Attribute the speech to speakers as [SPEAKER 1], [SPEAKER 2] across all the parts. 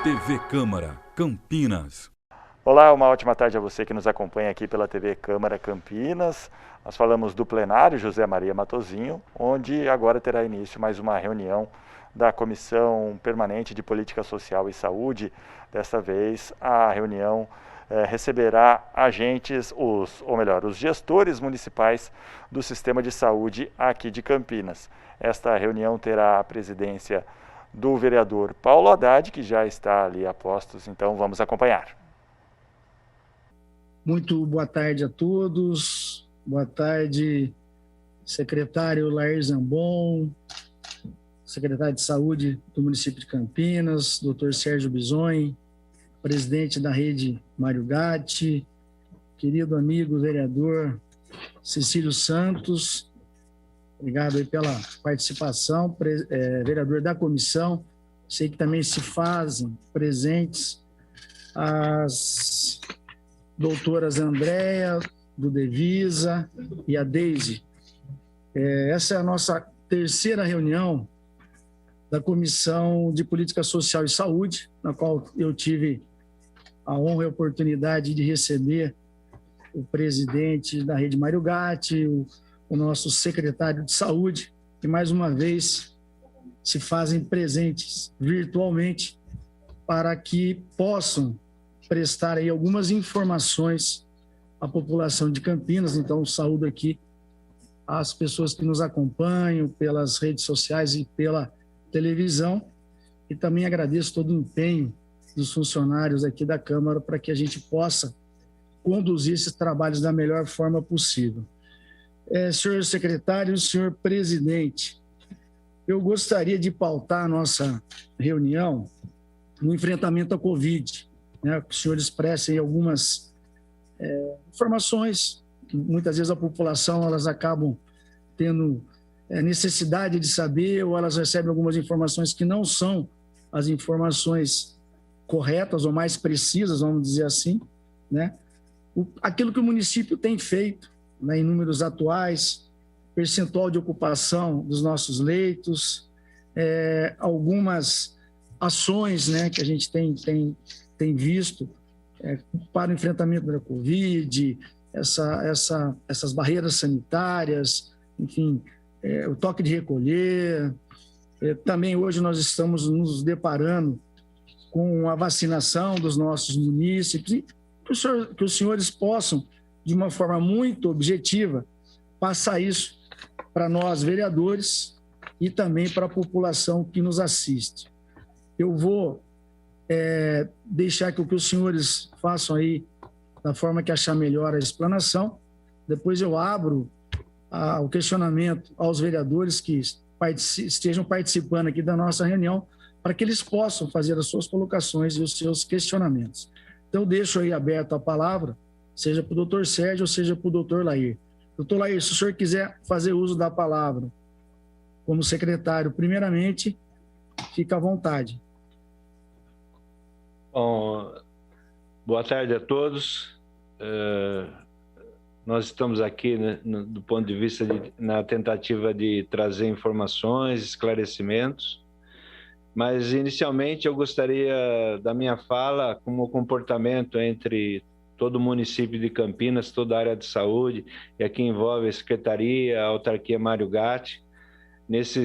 [SPEAKER 1] TV Câmara, Campinas.
[SPEAKER 2] Olá, uma ótima tarde a você que nos acompanha aqui pela TV Câmara Campinas. Nós falamos do plenário José Maria Matosinho, onde agora terá início mais uma reunião da Comissão Permanente de Política Social e Saúde. Desta vez, a reunião receberá agentes, os gestores municipais do sistema de saúde aqui de Campinas. Esta reunião terá a presidência do vereador Paulo Haddad, que já está ali a postos, então vamos acompanhar.
[SPEAKER 3] Muito boa tarde a todos, boa tarde, secretário Lair Zambon, secretário de Saúde do município de Campinas, doutor Sérgio Bisonho, presidente da rede Mário Gatti, querido amigo vereador Cecílio Santos, obrigado aí pela participação, vereador da comissão, sei que também se fazem presentes as doutoras Andréia, do Devisa, e a Deise. Essa é a nossa terceira reunião da Comissão de Política Social e Saúde, na qual eu tive a honra e a oportunidade de receber o presidente da rede Mário Gatti, o nosso secretário de Saúde, que mais uma vez se fazem presentes virtualmente para que possam prestar aí algumas informações à população de Campinas. Então, saúdo aqui as pessoas que nos acompanham pelas redes sociais e pela televisão, e também agradeço todo o empenho dos funcionários aqui da Câmara para que a gente possa conduzir esses trabalhos da melhor forma possível. Senhor secretário, senhor presidente, eu gostaria de pautar a nossa reunião no enfrentamento à Covid, né, que os senhores expressem algumas informações que muitas vezes a população elas acabam tendo necessidade de saber, ou elas recebem algumas informações que não são as informações corretas ou mais precisas, vamos dizer assim, né? Aquilo que o município tem feito, né, em números atuais, percentual de ocupação dos nossos leitos, algumas ações, né, que a gente tem visto para o enfrentamento da Covid, essas barreiras sanitárias, enfim, o toque de recolher. Também hoje nós estamos nos deparando com a vacinação dos nossos munícipes, e que os senhores possam, de uma forma muito objetiva, passar isso para nós, vereadores, e também para a população que nos assiste. Eu vou deixar que os senhores façam aí da forma que achar melhor a explanação. Depois eu abro o questionamento aos vereadores que estejam participando aqui da nossa reunião, para que eles possam fazer as suas colocações e os seus questionamentos. Então, eu deixo aí aberto a palavra, seja para o doutor Sérgio ou seja para o doutor Lair. Doutor Lair, se o senhor quiser fazer uso da palavra como secretário, primeiramente, fica à vontade.
[SPEAKER 4] Bom, boa tarde a todos. Nós estamos aqui, né, do ponto de vista na tentativa de trazer informações, esclarecimentos, mas inicialmente eu gostaria da minha fala como comportamento entre todo o município de Campinas, toda a área de saúde, e aqui envolve a Secretaria, a Autarquia Mário Gatti. Nós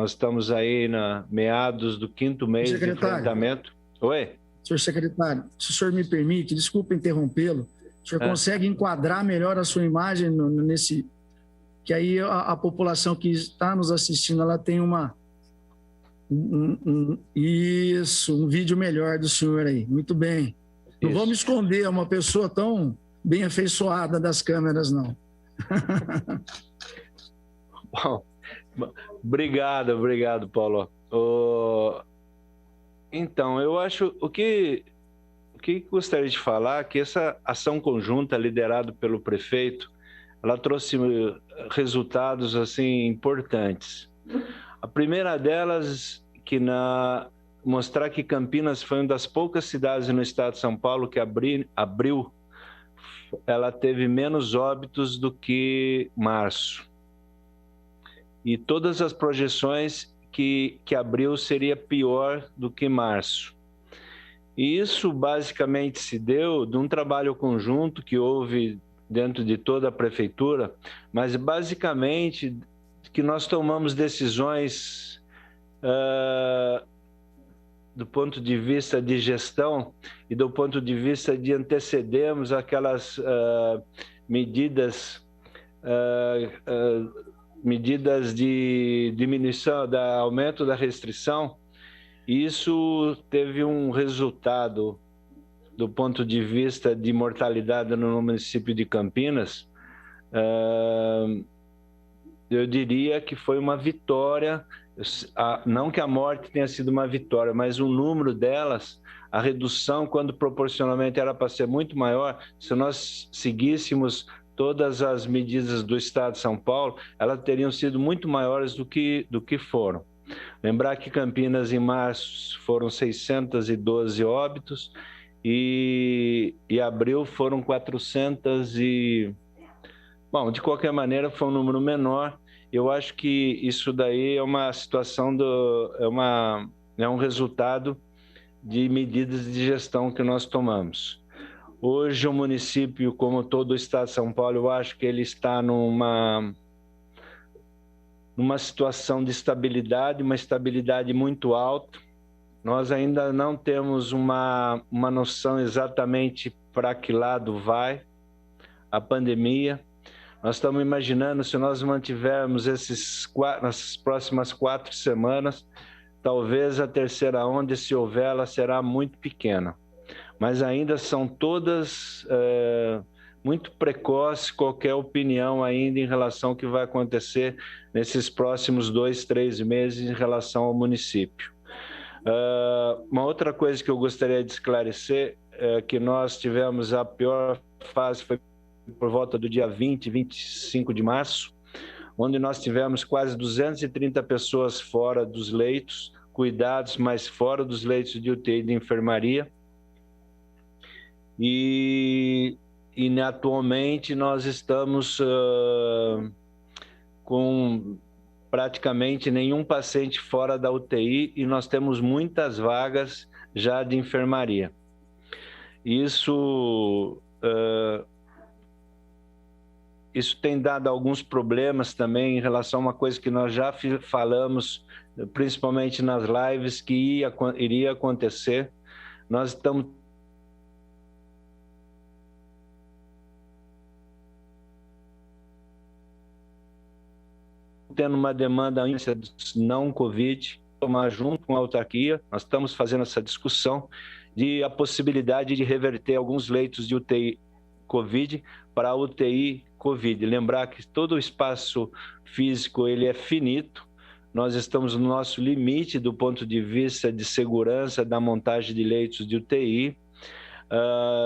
[SPEAKER 4] estamos aí meados do 5º mês de enfrentamento. Oi?
[SPEAKER 3] Senhor secretário, se o senhor me permite, desculpa interrompê-lo, o senhor consegue enquadrar melhor a sua imagem nesse... Que aí a população que está nos assistindo, ela tem um vídeo melhor do senhor aí. Muito bem. Não vamos esconder uma pessoa tão bem afeiçoada das câmeras, não.
[SPEAKER 4] Bom, obrigado, Paulo. Então, eu acho o que gostaria de falar é que essa ação conjunta liderada pelo prefeito, ela trouxe resultados assim importantes. A primeira delas mostrar que Campinas foi uma das poucas cidades no estado de São Paulo que abril ela teve menos óbitos do que março. E todas as projeções que abril seria pior do que março. E isso basicamente se deu de um trabalho conjunto que houve dentro de toda a prefeitura, mas basicamente que nós tomamos decisões do ponto de vista de gestão e do ponto de vista de antecedermos aquelas medidas de diminuição, aumento da restrição. Isso teve um resultado do ponto de vista de mortalidade no município de Campinas. Eu diria que foi uma vitória, não que a morte tenha sido uma vitória, mas o número delas, a redução, quando proporcionalmente era para ser muito maior, se nós seguíssemos todas as medidas do Estado de São Paulo, elas teriam sido muito maiores do que foram. Lembrar que Campinas, em março, foram 612 óbitos e abril foram 400 e... Bom, de qualquer maneira, foi um número menor. Eu acho que isso daí é uma situação, é um resultado de medidas de gestão que nós tomamos. Hoje, o município, como todo o Estado de São Paulo, eu acho que ele está numa situação de estabilidade, uma estabilidade muito alta. Nós ainda não temos uma noção exatamente para que lado vai a pandemia. Nós estamos imaginando, se nós mantivermos essas próximas 4 semanas, talvez a terceira onda, se houver, ela será muito pequena. Mas ainda são todas muito precoces qualquer opinião ainda em relação ao que vai acontecer nesses próximos 2, 3 meses em relação ao município. Uma outra coisa que eu gostaria de esclarecer é que nós tivemos a pior fase, foi por volta do dia 20, 25 de março, onde nós tivemos quase 230 pessoas fora dos leitos, cuidados, mas fora dos leitos de UTI de enfermaria. E atualmente nós estamos com praticamente nenhum paciente fora da UTI e nós temos muitas vagas já de enfermaria. Isso tem dado alguns problemas também em relação a uma coisa que nós já falamos, principalmente nas lives, que iria acontecer. Nós estamos tendo uma demanda não Covid, tomar junto com a autarquia, nós estamos fazendo essa discussão de a possibilidade de reverter alguns leitos de UTI Covid para UTI Covid. Lembrar que todo o espaço físico ele é finito, nós estamos no nosso limite do ponto de vista de segurança da montagem de leitos de UTI.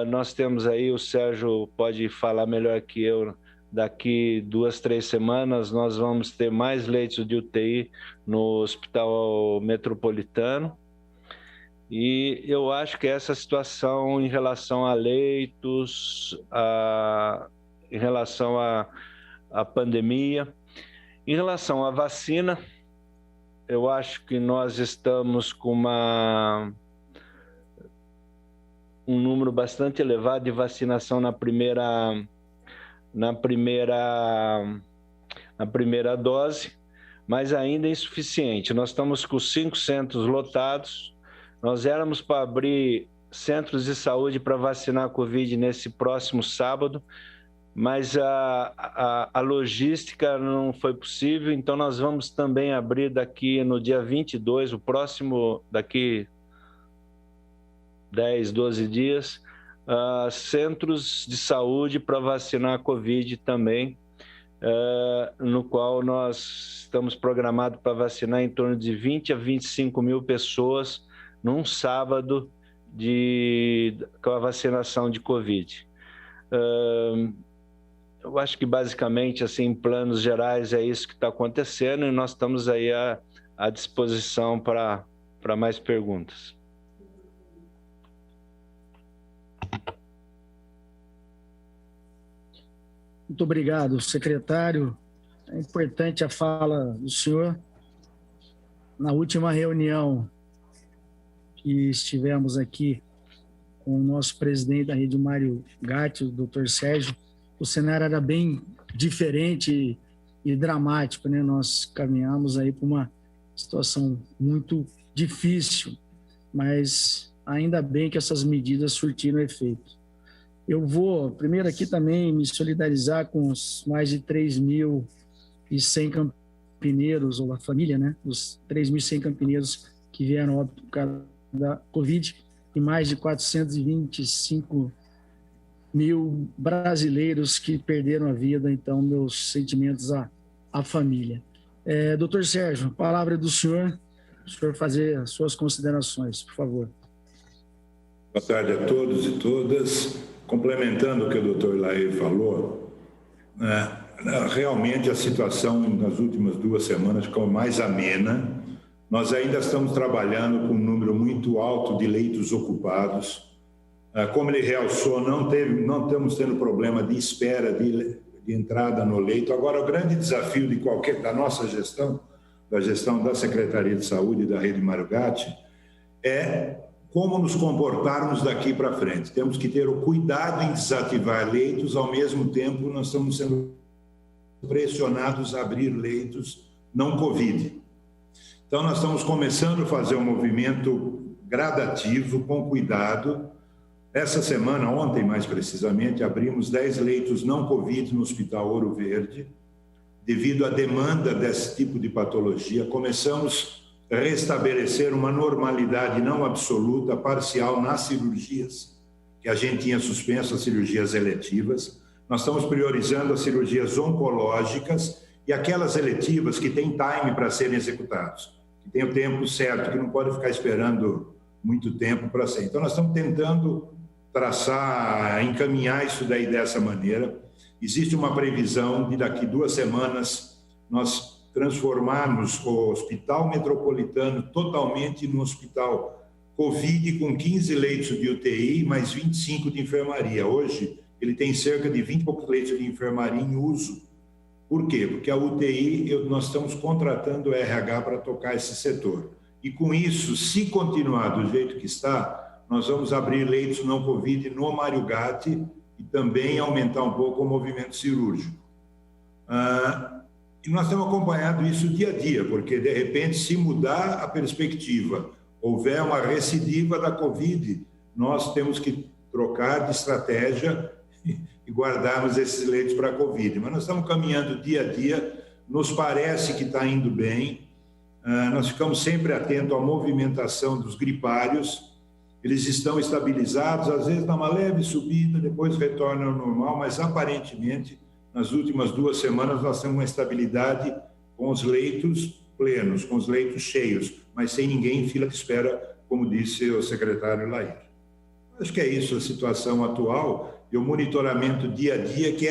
[SPEAKER 4] Nós temos aí, o Sérgio pode falar melhor que eu, daqui 2, 3 semanas nós vamos ter mais leitos de UTI no Hospital Metropolitano. E eu acho que essa situação em relação a leitos, em relação à pandemia, em relação à vacina, eu acho que nós estamos com um número bastante elevado de vacinação na primeira dose, mas ainda é insuficiente. Nós estamos com 5 centros lotados. Nós éramos para abrir centros de saúde para vacinar a Covid nesse próximo sábado, mas a logística não foi possível, então nós vamos também abrir daqui no dia 22, o próximo, daqui 10, 12 dias, centros de saúde para vacinar a Covid também, no qual nós estamos programados para vacinar em torno de 20 a 25 mil pessoas num sábado com a vacinação de Covid. Eu acho que basicamente, assim, em planos gerais, é isso que está acontecendo e nós estamos aí à disposição para mais perguntas.
[SPEAKER 3] Muito obrigado, secretário. É importante a fala do senhor. Na última reunião que estivemos aqui com o nosso presidente da rede, Mário Gatti, o doutor Sérgio, o cenário era bem diferente e dramático, né? Nós caminhamos aí para uma situação muito difícil, mas ainda bem que essas medidas surtiram efeito. Eu vou, primeiro aqui também, me solidarizar com os mais de 3.100 campineiros, ou a família, né? Os 3.100 campineiros que vieram a óbito por causa da Covid e mais de 425 mil brasileiros que perderam a vida. Então, meus sentimentos à família. Doutor Sérgio, a palavra é do senhor, o senhor fazer as suas considerações, por favor.
[SPEAKER 5] Boa tarde a todos e todas. Complementando o que o doutor Lair falou, realmente a situação nas últimas 2 semanas ficou mais amena. Nós ainda estamos trabalhando com um número muito alto de leitos ocupados. Como ele realçou, não estamos tendo problema de espera, de entrada no leito. Agora, o grande desafio da nossa gestão, da gestão da Secretaria de Saúde e da Rede Mário Gatti, é como nos comportarmos daqui para frente. Temos que ter o cuidado em desativar leitos, ao mesmo tempo nós estamos sendo pressionados a abrir leitos não Covid. Então, nós estamos começando a fazer um movimento gradativo, com cuidado. Essa semana, ontem mais precisamente, abrimos 10 leitos não Covid no Hospital Ouro Verde, devido à demanda desse tipo de patologia. Começamos a restabelecer uma normalidade não absoluta, parcial nas cirurgias, que a gente tinha suspenso as cirurgias eletivas. Nós estamos priorizando as cirurgias oncológicas e aquelas eletivas que têm time para serem executados, que tem o tempo certo, que não pode ficar esperando muito tempo para ser. Então, nós estamos tentando traçar, encaminhar isso daí dessa maneira. Existe uma previsão de daqui 2 semanas nós transformarmos o Hospital Metropolitano totalmente num hospital Covid com 15 leitos de UTI, mais 25 de enfermaria. Hoje, ele tem cerca de 20 e poucos leitos de enfermaria em uso. Por quê? Porque a UTI, nós estamos contratando o RH para tocar esse setor. E com isso, se continuar do jeito que está, nós vamos abrir leitos não Covid no Mário Gatti e também aumentar um pouco o movimento cirúrgico. E nós temos acompanhado isso dia a dia, porque, de repente, se mudar a perspectiva, houver uma recidiva da Covid, nós temos que trocar de estratégia e guardarmos esses leitos para a Covid. Mas nós estamos caminhando dia a dia, nos parece que está indo bem. Nós ficamos sempre atentos à movimentação dos gripários. Eles estão estabilizados, às vezes dá uma leve subida, depois retornam ao normal, mas aparentemente, nas últimas 2 semanas, nós temos uma estabilidade com os leitos plenos, com os leitos cheios, mas sem ninguém em fila de espera, como disse o secretário Lair. Acho que é isso a situação atual e o monitoramento dia a dia, que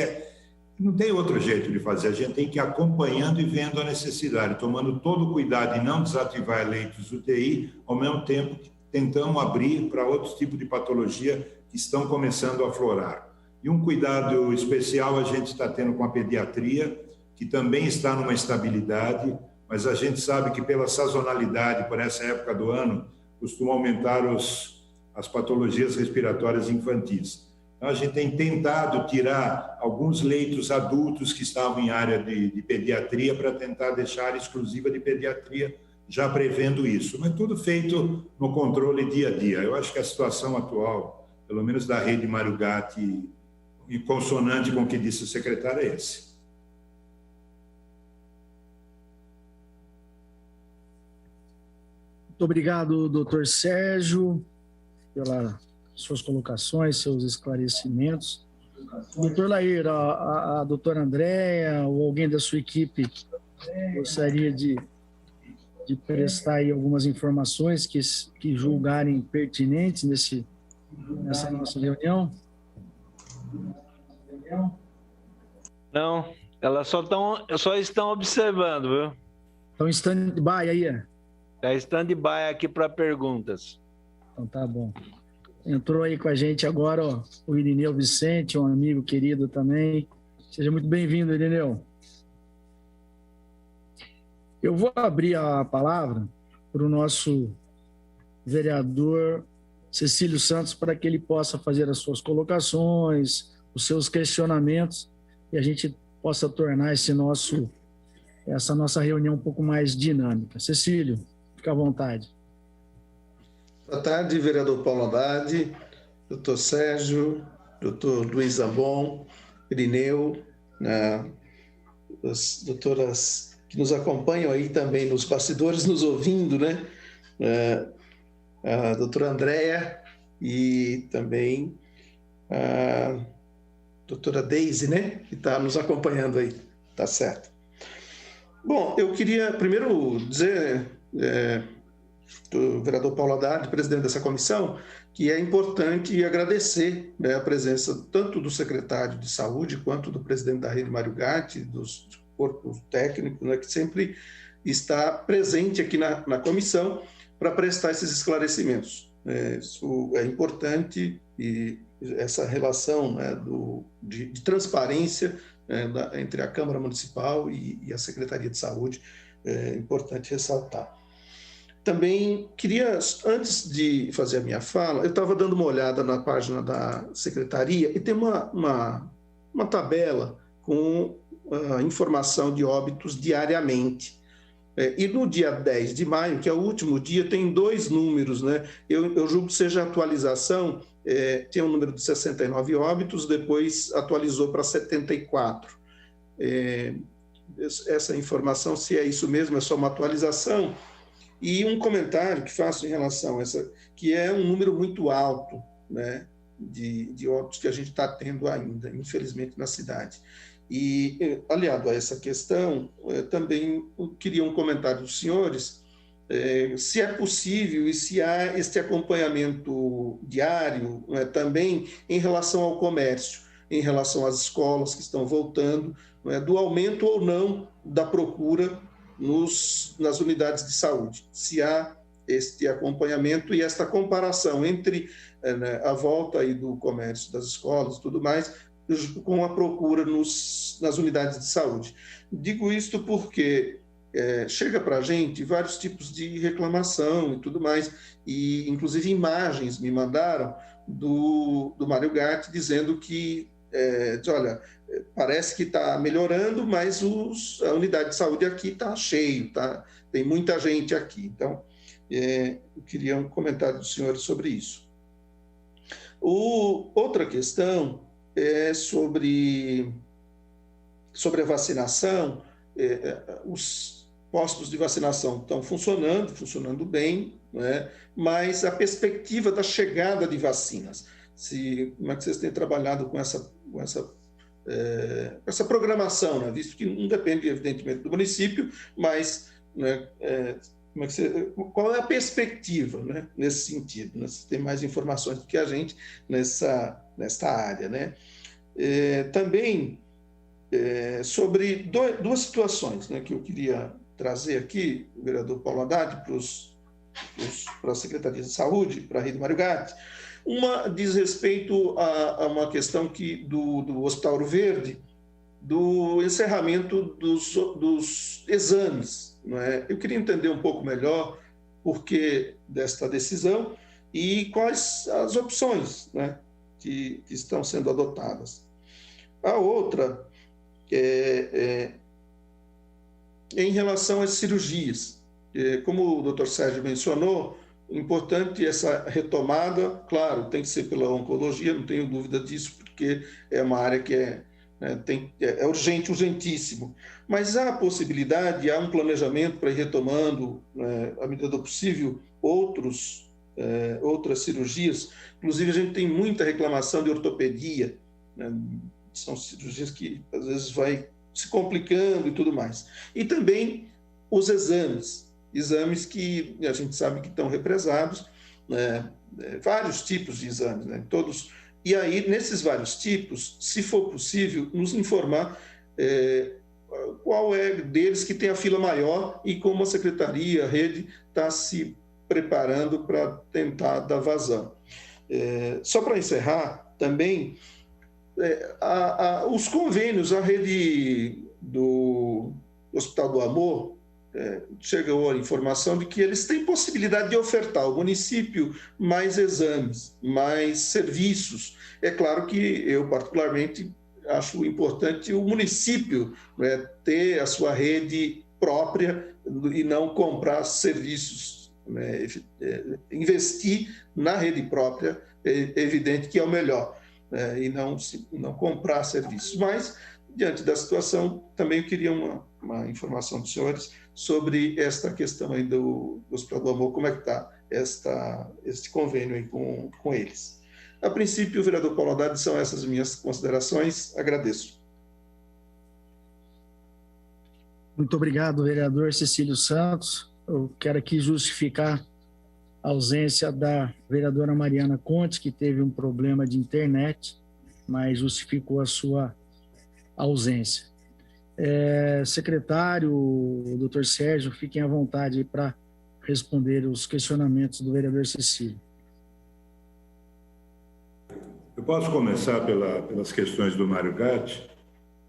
[SPEAKER 5] não tem outro jeito de fazer. A gente tem que ir acompanhando e vendo a necessidade, tomando todo o cuidado em não desativar leitos UTI, ao mesmo tempo que tentamos abrir para outros tipos de patologia que estão começando a aflorar. E um cuidado especial a gente está tendo com a pediatria, que também está numa estabilidade, mas a gente sabe que pela sazonalidade, por essa época do ano, costuma aumentar as patologias respiratórias infantis. Então, a gente tem tentado tirar alguns leitos adultos que estavam em área de pediatria para tentar deixar área exclusiva de pediatria, já prevendo isso. Mas tudo feito no controle dia a dia. Eu acho que a situação atual, pelo menos da rede Mário Gatti, e consonante com o que disse o secretário, é esse.
[SPEAKER 3] Muito obrigado, doutor Sérgio, pelas suas colocações, seus esclarecimentos. Doutor Lair, a doutora Andréia ou alguém da sua equipe gostaria de prestar aí algumas informações que julgarem pertinentes nessa nossa reunião?
[SPEAKER 4] Não, elas só estão observando, viu?
[SPEAKER 3] Estão em stand-by aí,
[SPEAKER 4] É stand-by aqui para perguntas.
[SPEAKER 3] Então tá bom. Entrou aí com a gente agora, ó, o Irineu Vicente, um amigo querido também. Seja muito bem-vindo, Irineu. Eu vou abrir a palavra para o nosso vereador Cecílio Santos para que ele possa fazer as suas colocações, os seus questionamentos, e a gente possa tornar essa nossa reunião um pouco mais dinâmica. Cecílio, fica à vontade.
[SPEAKER 6] Boa tarde, vereador Paulo Haddad, doutor Sérgio, doutor Luiz Zambon, Irineu, as doutoras que nos acompanham aí também nos bastidores, nos ouvindo, né? A doutora Andréia e também a doutora Deise, né? Que está nos acompanhando aí, tá certo. Bom, eu queria primeiro dizer, do vereador Paulo Haddad, presidente dessa comissão, que é importante agradecer, né, a presença tanto do secretário de Saúde quanto do presidente da rede, Mário Gatti, dos corpos técnicos, né, que sempre está presente aqui na comissão para prestar esses esclarecimentos. Isso é importante, e essa relação, né, de transparência, entre a Câmara Municipal e a Secretaria de Saúde é importante ressaltar. Também queria, antes de fazer a minha fala, eu estava dando uma olhada na página da Secretaria e tem uma tabela com a informação de óbitos diariamente. E no dia 10 de maio, que é o último dia, tem 2 números, né? Eu julgo que seja a atualização, tinha um número de 69 óbitos, depois atualizou para 74. Essa informação, se é isso mesmo, é só uma atualização. E um comentário que faço em relação a essa, que é um número muito alto, né, de óbitos que a gente está tendo ainda, infelizmente, na cidade. E, aliado a essa questão, também queria um comentário dos senhores, se é possível e se há este acompanhamento diário, né, também em relação ao comércio, em relação às escolas que estão voltando, né, do aumento ou não da procura nas unidades de saúde. Se há este acompanhamento e esta comparação entre, né, a volta aí do comércio, das escolas e tudo mais, com a procura nas unidades de saúde. Digo isto porque chega para a gente vários tipos de reclamação e tudo mais, e inclusive imagens me mandaram do Mário Gatti dizendo que, olha, parece que está melhorando, mas a unidade de saúde aqui está cheio, tem muita gente aqui. Então, eu queria um comentário dos senhores sobre isso. Outra questão é sobre a vacinação. Os postos de vacinação estão funcionando bem, né? Mas a perspectiva da chegada de vacinas, como é que vocês têm trabalhado com essa programação, né? Visto que não depende, evidentemente, do município, mas, né, qual é a perspectiva, né, nesse sentido? Né? Você tem mais informações do que a gente nesta área, né? Também sobre duas situações, né, que eu queria trazer aqui, o vereador Paulo Haddad, para a Secretaria de Saúde, para a rede Mário Gatti. Uma diz respeito a uma questão do Hospital Ouro Verde, do encerramento dos exames. Não é? Eu queria entender um pouco melhor por que desta decisão e quais as opções, né, que estão sendo adotadas. A outra em relação às cirurgias. Como o doutor Sérgio mencionou, importante essa retomada, claro, tem que ser pela oncologia, não tenho dúvida disso, porque é uma área que é urgente, urgentíssimo. Mas há a possibilidade, há um planejamento para ir retomando, à medida do possível, outras cirurgias. Inclusive, a gente tem muita reclamação de ortopedia, né? São cirurgias que, às vezes, vai se complicando e tudo mais. E também os exames que a gente sabe que estão represados, né? Vários tipos de exames, né? Todos. E aí, nesses vários tipos, se for possível, nos informar qual é deles que tem a fila maior e como a secretaria, a rede, está se preparando para tentar dar vazão. Só para encerrar, também, os convênios, a rede do Hospital do Amor, chegou a informação de que eles têm possibilidade de ofertar ao município mais exames, mais serviços. É claro que eu, particularmente, acho importante o município, né, ter a sua rede própria e não comprar serviços, né, investir na rede própria, é evidente que é o melhor, né, e não comprar serviços. Mas, diante da situação, também eu queria uma informação dos senhores sobre esta questão aí do Hospital do Amor, como é que está este convênio aí com eles. A princípio, vereador Paulo Haddad, são essas minhas considerações. Agradeço.
[SPEAKER 3] Muito obrigado, vereador Cecílio Santos. Eu quero aqui justificar a ausência da vereadora Mariana Contes, que teve um problema de internet, mas justificou a sua ausência. Secretário, doutor Sérgio, fiquem à vontade para responder os questionamentos do vereador Cecílio.
[SPEAKER 5] Eu posso começar pelas questões do Mário Gatti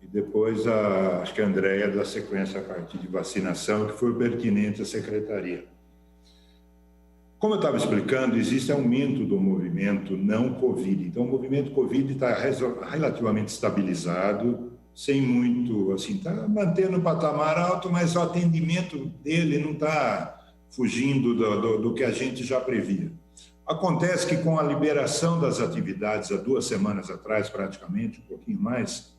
[SPEAKER 5] e depois acho que a Andréia dá sequência à parte de vacinação, que foi pertinente à secretaria. Como eu estava explicando, existe aumento do movimento não Covid. Então, o movimento Covid está relativamente estabilizado, sem muito, assim, está mantendo o patamar alto, mas o atendimento dele não está fugindo do que a gente já previa. Acontece que com a liberação das atividades há 2 semanas atrás, praticamente, um pouquinho mais,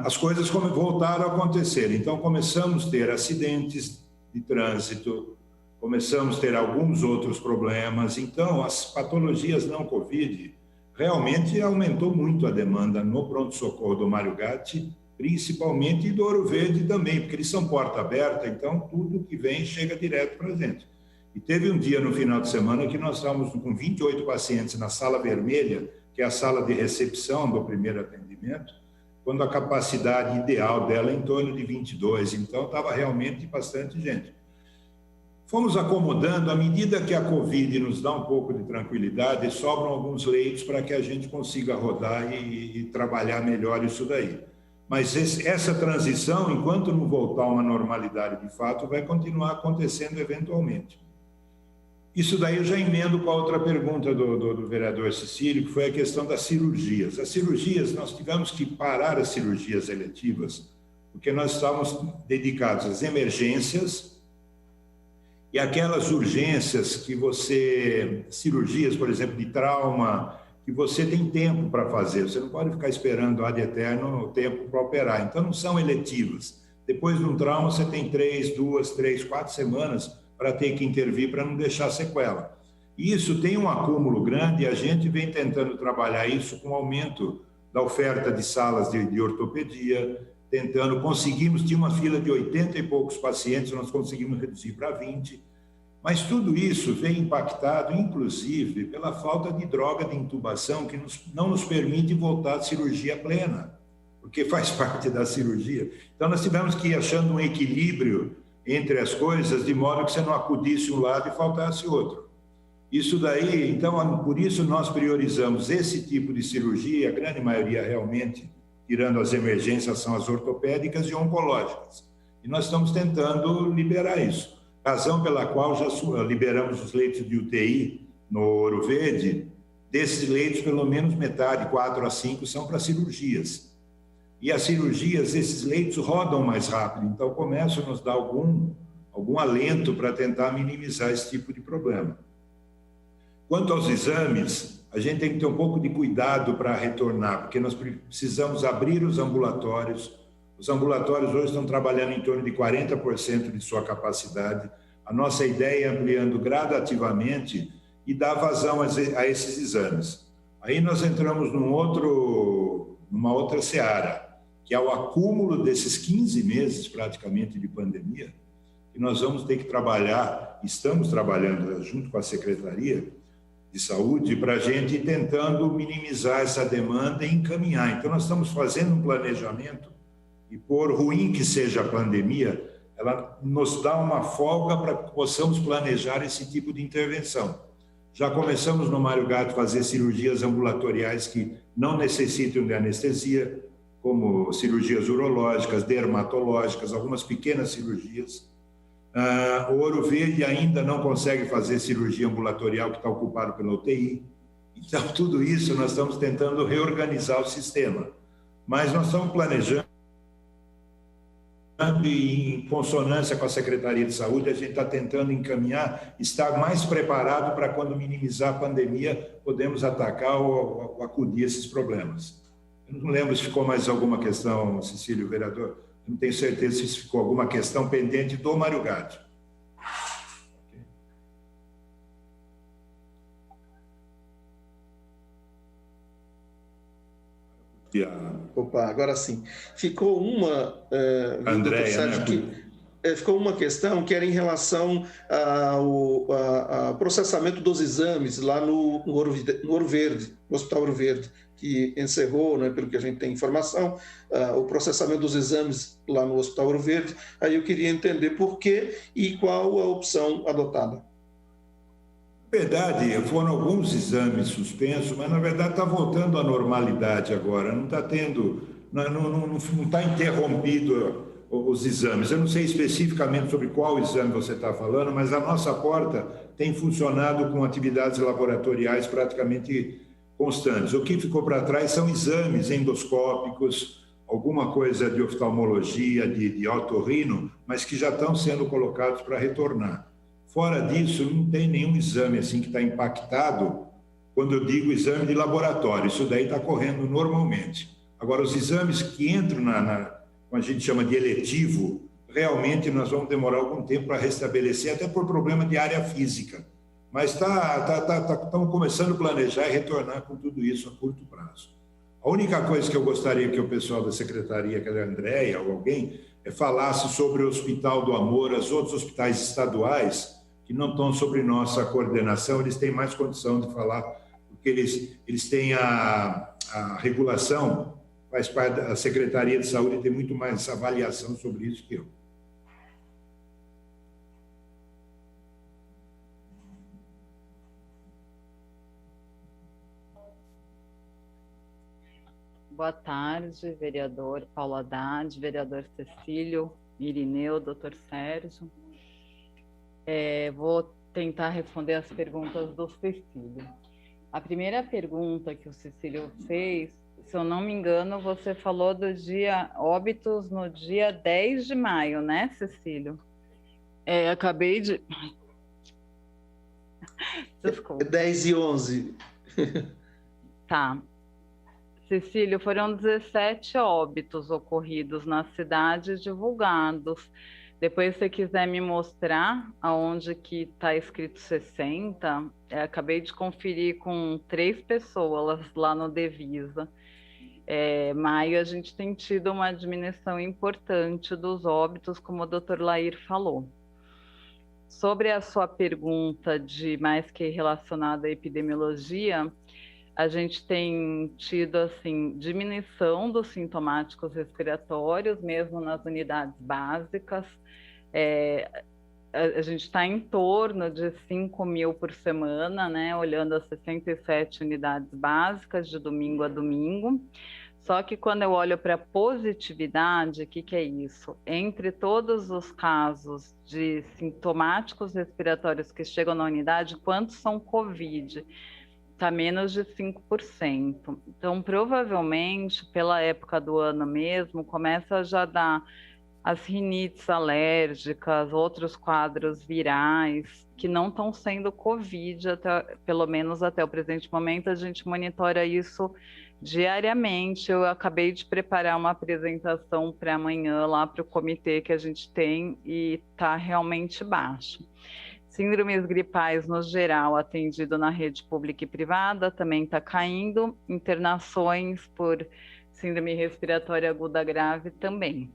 [SPEAKER 5] as coisas voltaram a acontecer. Então, começamos a ter acidentes de trânsito, começamos a ter alguns outros problemas. Então, as patologias não Covid realmente aumentou muito a demanda no pronto-socorro do Mário Gatti, principalmente, e do Ouro Verde também, porque eles são porta aberta, então tudo que vem chega direto para a gente. E teve um dia no final de semana que nós estávamos com 28 pacientes na sala vermelha, que é a sala de recepção do primeiro atendimento, quando a capacidade ideal dela é em torno de 22, então estava realmente bastante gente. Fomos acomodando, à medida que a Covid nos dá um pouco de tranquilidade, sobram alguns leitos para que a gente consiga rodar e trabalhar melhor isso daí. Mas essa transição, enquanto não voltar a uma normalidade de fato, vai continuar acontecendo eventualmente. Isso daí eu já emendo com a outra pergunta do vereador Cecílio, que foi a questão das cirurgias. As cirurgias, nós tivemos que parar as cirurgias eletivas, porque nós estávamos dedicados às emergências e aquelas urgências que cirurgias, por exemplo, de trauma, que você tem tempo para fazer, você não pode ficar esperando ad eterno o tempo para operar. Então, não são eletivas. Depois de um trauma, você tem 2, 3, 4 semanas para ter que intervir para não deixar sequela. Isso tem um acúmulo grande e a gente vem tentando trabalhar isso com o aumento da oferta de salas de ortopedia, tinha uma fila de 80 e poucos pacientes, nós conseguimos reduzir para 20, mas tudo isso vem impactado, inclusive, pela falta de droga de intubação que não nos permite voltar à cirurgia plena, porque faz parte da cirurgia. Então, nós tivemos que ir achando um equilíbrio entre as coisas, de modo que você não acudisse um lado e faltasse outro. Isso daí, então, por isso nós priorizamos esse tipo de cirurgia, a grande maioria realmente, tirando as emergências, são as ortopédicas e oncológicas. E nós estamos tentando liberar isso. Razão pela qual já liberamos os leitos de UTI no Ouro Verde. Desses leitos, pelo menos metade, 4 a 5, são para cirurgias. E as cirurgias, esses leitos rodam mais rápido, então começam a nos dar algum alento para tentar minimizar esse tipo de problema. Quanto aos exames, a gente tem que ter um pouco de cuidado para retornar, porque nós precisamos abrir os ambulatórios. Os ambulatórios hoje estão trabalhando em torno de 40% de sua capacidade. A nossa ideia é ampliando gradativamente e dar vazão a esses exames. Aí nós entramos numa outra seara, que é o acúmulo desses 15 meses praticamente de pandemia, que nós vamos ter que trabalhar, estamos trabalhando junto com a Secretaria de Saúde, para a gente ir tentando minimizar essa demanda e encaminhar. Então, nós estamos fazendo um planejamento e, por ruim que seja a pandemia, ela nos dá uma folga para que possamos planejar esse tipo de intervenção. Já começamos no Mário Gatti a fazer cirurgias ambulatoriais que não necessitam de anestesia, como cirurgias urológicas, dermatológicas, algumas pequenas cirurgias. O Ouro Verde ainda não consegue fazer cirurgia ambulatorial, que está ocupado pela UTI. Então, tudo isso nós estamos tentando reorganizar o sistema. Mas nós estamos planejando, e em consonância com a Secretaria de Saúde, a gente está tentando encaminhar, estar mais preparado para, quando minimizar a pandemia, podemos atacar ou acudir esses problemas. Eu não lembro se ficou mais alguma questão, Cecílio, vereador. Eu não tenho certeza se ficou alguma questão pendente do Mário Gatti.
[SPEAKER 6] Opa, agora sim. Ficou uma,
[SPEAKER 5] Andréia, né?
[SPEAKER 6] Ficou uma questão que era em relação ao processamento dos exames lá no Ouro Verde, no Hospital Ouro Verde, que encerrou, né, pelo que a gente tem informação, o processamento dos exames lá no Hospital Ouro Verde. Aí eu queria entender por quê e qual a opção adotada.
[SPEAKER 5] Na verdade, foram alguns exames suspensos, mas na verdade está voltando à normalidade agora. Não está tendo, não está interrompido os exames. Eu não sei especificamente sobre qual exame você está falando, mas a nossa porta tem funcionado com atividades laboratoriais praticamente constantes. O que ficou para trás são exames endoscópicos, alguma coisa de oftalmologia, de otorrino, mas que já estão sendo colocados para retornar. Fora disso, não tem nenhum exame assim que está impactado. Quando eu digo exame de laboratório, isso daí está correndo normalmente. Agora, os exames que entram como a gente chama de eletivo, realmente nós vamos demorar algum tempo para restabelecer, até por problema de área física. Mas estamos começando a planejar e retornar com tudo isso a curto prazo. A única coisa que eu gostaria que o pessoal da secretaria, que é a Andréia ou alguém, falasse sobre o Hospital do Amor, os outros hospitais estaduais, que não estão sob nossa coordenação, eles têm mais condição de falar, porque eles têm a regulação, faz parte da Secretaria de Saúde, tem muito mais avaliação sobre isso que eu.
[SPEAKER 7] Boa tarde, vereador Paulo Haddad, vereador Cecílio, Irineu, doutor Sérgio. Vou tentar responder as perguntas do Cecílio. A primeira pergunta que o Cecílio fez, se eu não me engano, você falou do dia óbitos no dia 10 de maio, né, Cecílio? Acabei de... Desculpa.
[SPEAKER 6] 10 e 11.
[SPEAKER 7] Tá. Cecílio, foram 17 óbitos ocorridos na cidade divulgados. Depois, se você quiser me mostrar aonde que está escrito 60, acabei de conferir com 3 pessoas lá no Devisa. Maio, a gente tem tido uma diminuição importante dos óbitos, como o doutor Lair falou. Sobre a sua pergunta de mais que relacionada à epidemiologia, a gente tem tido, assim, diminuição dos sintomáticos respiratórios, mesmo nas unidades básicas. A gente está em torno de 5.000 por semana, né, olhando as 67 unidades básicas de domingo a domingo. Só que quando eu olho para a positividade, o que é isso? Entre todos os casos de sintomáticos respiratórios que chegam na unidade, quantos são COVID? Está menos de 5%. Então, provavelmente, pela época do ano mesmo, começa a já dar as rinites alérgicas, outros quadros virais, que não estão sendo COVID, pelo menos até o presente momento. A gente monitora isso diariamente. Eu acabei de preparar uma apresentação para amanhã lá para o comitê que a gente tem e está realmente baixo. Síndromes gripais, no geral, atendido na rede pública e privada, também está caindo. Internações por síndrome respiratória aguda grave também.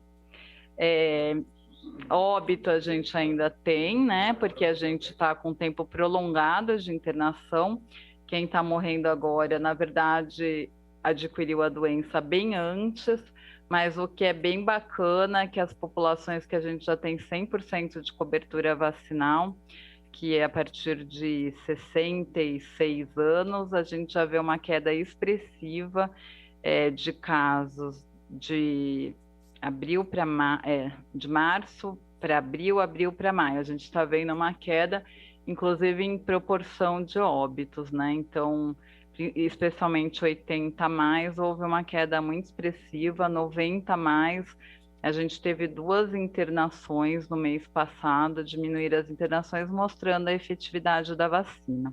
[SPEAKER 7] Óbito a gente ainda tem, né? Porque a gente está com tempo prolongado de internação. Quem está morrendo agora, na verdade, adquiriu a doença bem antes, mas o que é bem bacana é que as populações que a gente já tem 100% de cobertura vacinal, que é a partir de 66 anos, a gente já vê uma queda expressiva de casos de abril para de março para abril para maio. A gente está vendo uma queda, inclusive em proporção de óbitos, né? Então, especialmente 80 mais, houve uma queda muito expressiva, 90 mais. A gente teve 2 internações no mês passado, diminuir as internações, mostrando a efetividade da vacina.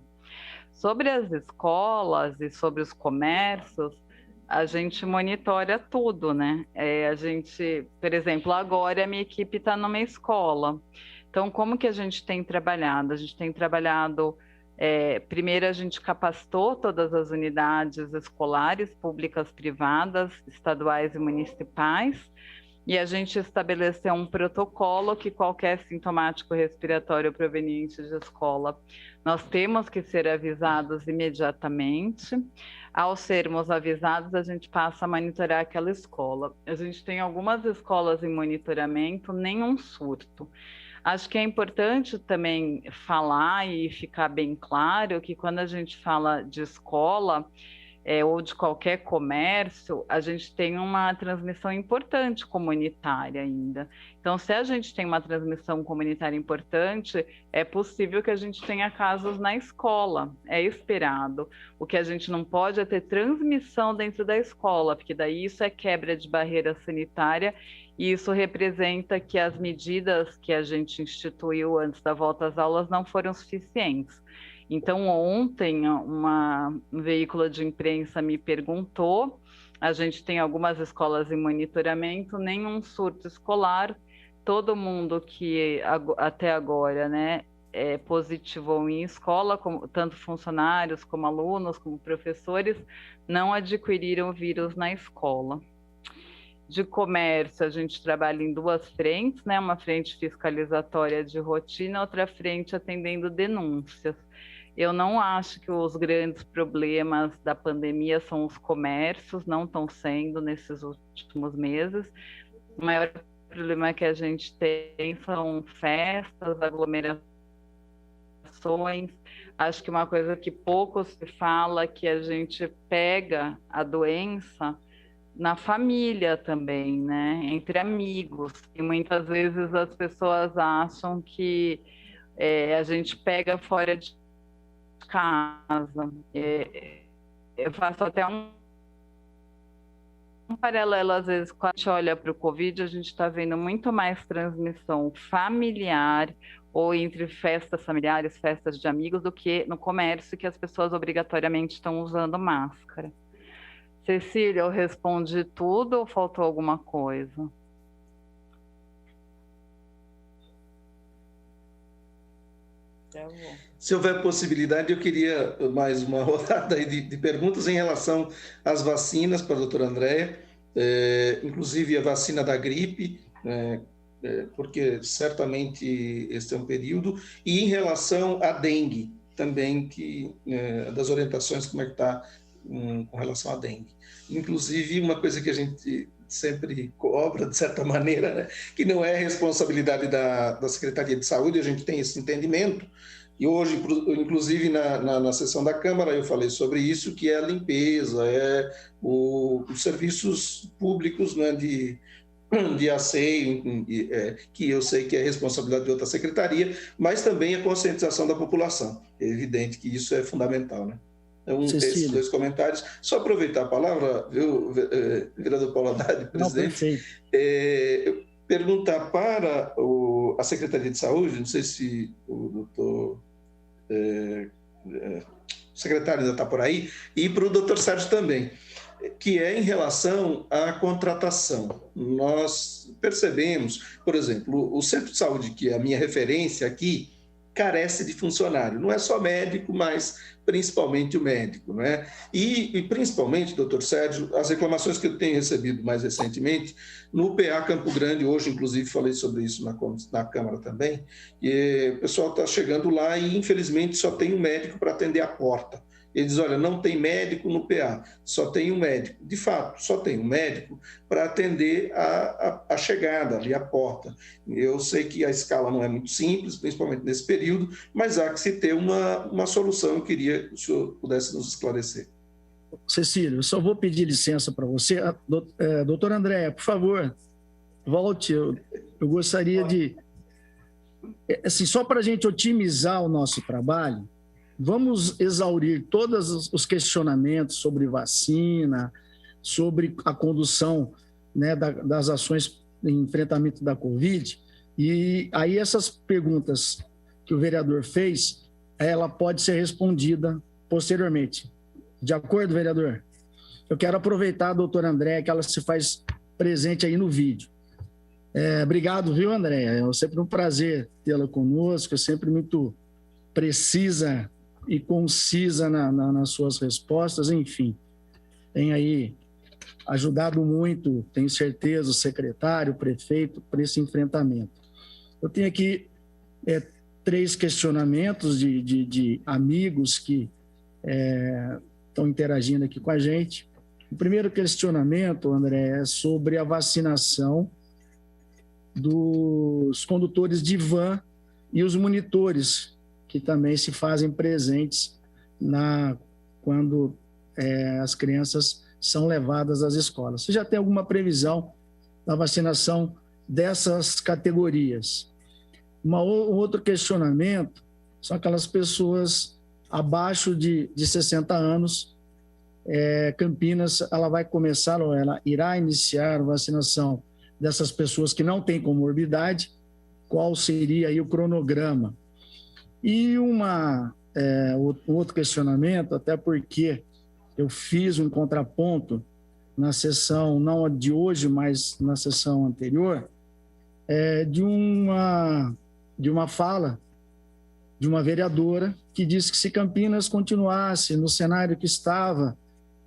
[SPEAKER 7] Sobre as escolas e sobre os comércios, a gente monitora tudo, né? A gente, por exemplo, agora a minha equipe está numa escola. Então, como que a gente tem trabalhado? A gente tem trabalhado, primeiro a gente capacitou todas as unidades escolares, públicas, privadas, estaduais e municipais, e a gente estabeleceu um protocolo que qualquer sintomático respiratório proveniente de escola, nós temos que ser avisados imediatamente. Ao sermos avisados, a gente passa a monitorar aquela escola. A gente tem algumas escolas em monitoramento, nenhum surto. Acho que é importante também falar e ficar bem claro que quando a gente fala de escola, ou de qualquer comércio, a gente tem uma transmissão importante comunitária ainda. Então, se a gente tem uma transmissão comunitária importante, é possível que a gente tenha casos na escola, é esperado. O que a gente não pode é ter transmissão dentro da escola, porque daí isso é quebra de barreira sanitária e isso representa que as medidas que a gente instituiu antes da volta às aulas não foram suficientes. Então, ontem, um veículo de imprensa me perguntou, a gente tem algumas escolas em monitoramento, nenhum surto escolar, todo mundo que até agora, né, positivou em escola, tanto funcionários como alunos, como professores, não adquiriram vírus na escola. De comércio, a gente trabalha em 2 frentes, né, uma frente fiscalizatória de rotina, outra frente atendendo denúncias. Eu não acho que os grandes problemas da pandemia são os comércios, não estão sendo nesses últimos meses. O maior problema que a gente tem são festas, aglomerações. Acho que uma coisa que pouco se fala é que a gente pega a doença na família também, né? Entre amigos. E muitas vezes as pessoas acham que a gente pega fora de casa. Eu faço até um paralelo, às vezes, quando a gente olha para o Covid, a gente está vendo muito mais transmissão familiar ou entre festas familiares, festas de amigos, do que no comércio, que as pessoas obrigatoriamente estão usando máscara. Cecília, eu respondi tudo ou faltou alguma coisa?
[SPEAKER 6] Se houver possibilidade, eu queria mais uma rodada aí de perguntas em relação às vacinas para a doutora Andréia, inclusive a vacina da gripe, porque certamente este é um período, e em relação à dengue também, das orientações, como é que está com relação à dengue. Inclusive, uma coisa que a gente sempre cobra, de certa maneira, né, que não é responsabilidade da Secretaria de Saúde, a gente tem esse entendimento, e hoje, inclusive na sessão da Câmara, eu falei sobre isso, que é a limpeza, os serviços públicos, né, de asseio, que eu sei que é responsabilidade de outra secretaria, mas também a conscientização da população. É evidente que isso é fundamental, né? Então, esses 2 comentários. Só aproveitar a palavra, viu, vereador Paulo Haddad, presidente, perguntar para a Secretaria de Saúde, não sei se o doutor secretário ainda está por aí, e para o doutor Sérgio também, que é em relação à contratação. Nós percebemos, por exemplo, o Centro de Saúde, que é a minha referência aqui, carece de funcionário. Não é só médico, mas principalmente o médico, né? E principalmente, doutor Sérgio, as reclamações que eu tenho recebido mais recentemente, no PA Campo Grande, hoje, inclusive, falei sobre isso na Câmara também, e o pessoal está chegando lá e, infelizmente, só tem um médico para atender a porta. Eles dizem, olha, não tem médico no PA, só tem um médico. De fato, só tem um médico para atender a chegada ali, a porta. Eu sei que a escala não é muito simples, principalmente nesse período, mas há que se ter uma solução. Eu queria que o senhor pudesse nos esclarecer.
[SPEAKER 3] Cecília, eu só vou pedir licença para você. Doutora Andréia, por favor, volte. Eu gostaria de assim, só para a gente otimizar o nosso trabalho, vamos exaurir todos os questionamentos sobre vacina, sobre a condução, né, das ações em enfrentamento da Covid, e aí essas perguntas que o vereador fez, ela pode ser respondida posteriormente. De acordo, vereador? Eu quero aproveitar a doutora Andréia, que ela se faz presente aí no vídeo. Obrigado, viu, Andréia? É sempre um prazer tê-la conosco, é sempre muito precisa e concisa nas suas respostas, enfim. Tem aí ajudado muito, tenho certeza, o secretário, o prefeito, para esse enfrentamento. Eu tenho aqui 3 questionamentos de amigos que estão interagindo aqui com a gente. O primeiro questionamento, André, é sobre a vacinação dos condutores de van e os monitores, que também se fazem presentes quando as crianças são levadas às escolas. Você já tem alguma previsão da vacinação dessas categorias? Um outro questionamento são aquelas pessoas abaixo de 60 anos. Campinas, ela vai começar, ou ela irá iniciar a vacinação dessas pessoas que não têm comorbidade. Qual seria aí o cronograma? E outro questionamento, até porque eu fiz um contraponto na sessão, não de hoje, mas na sessão anterior, de uma fala de uma vereadora que disse que se Campinas continuasse no cenário que estava,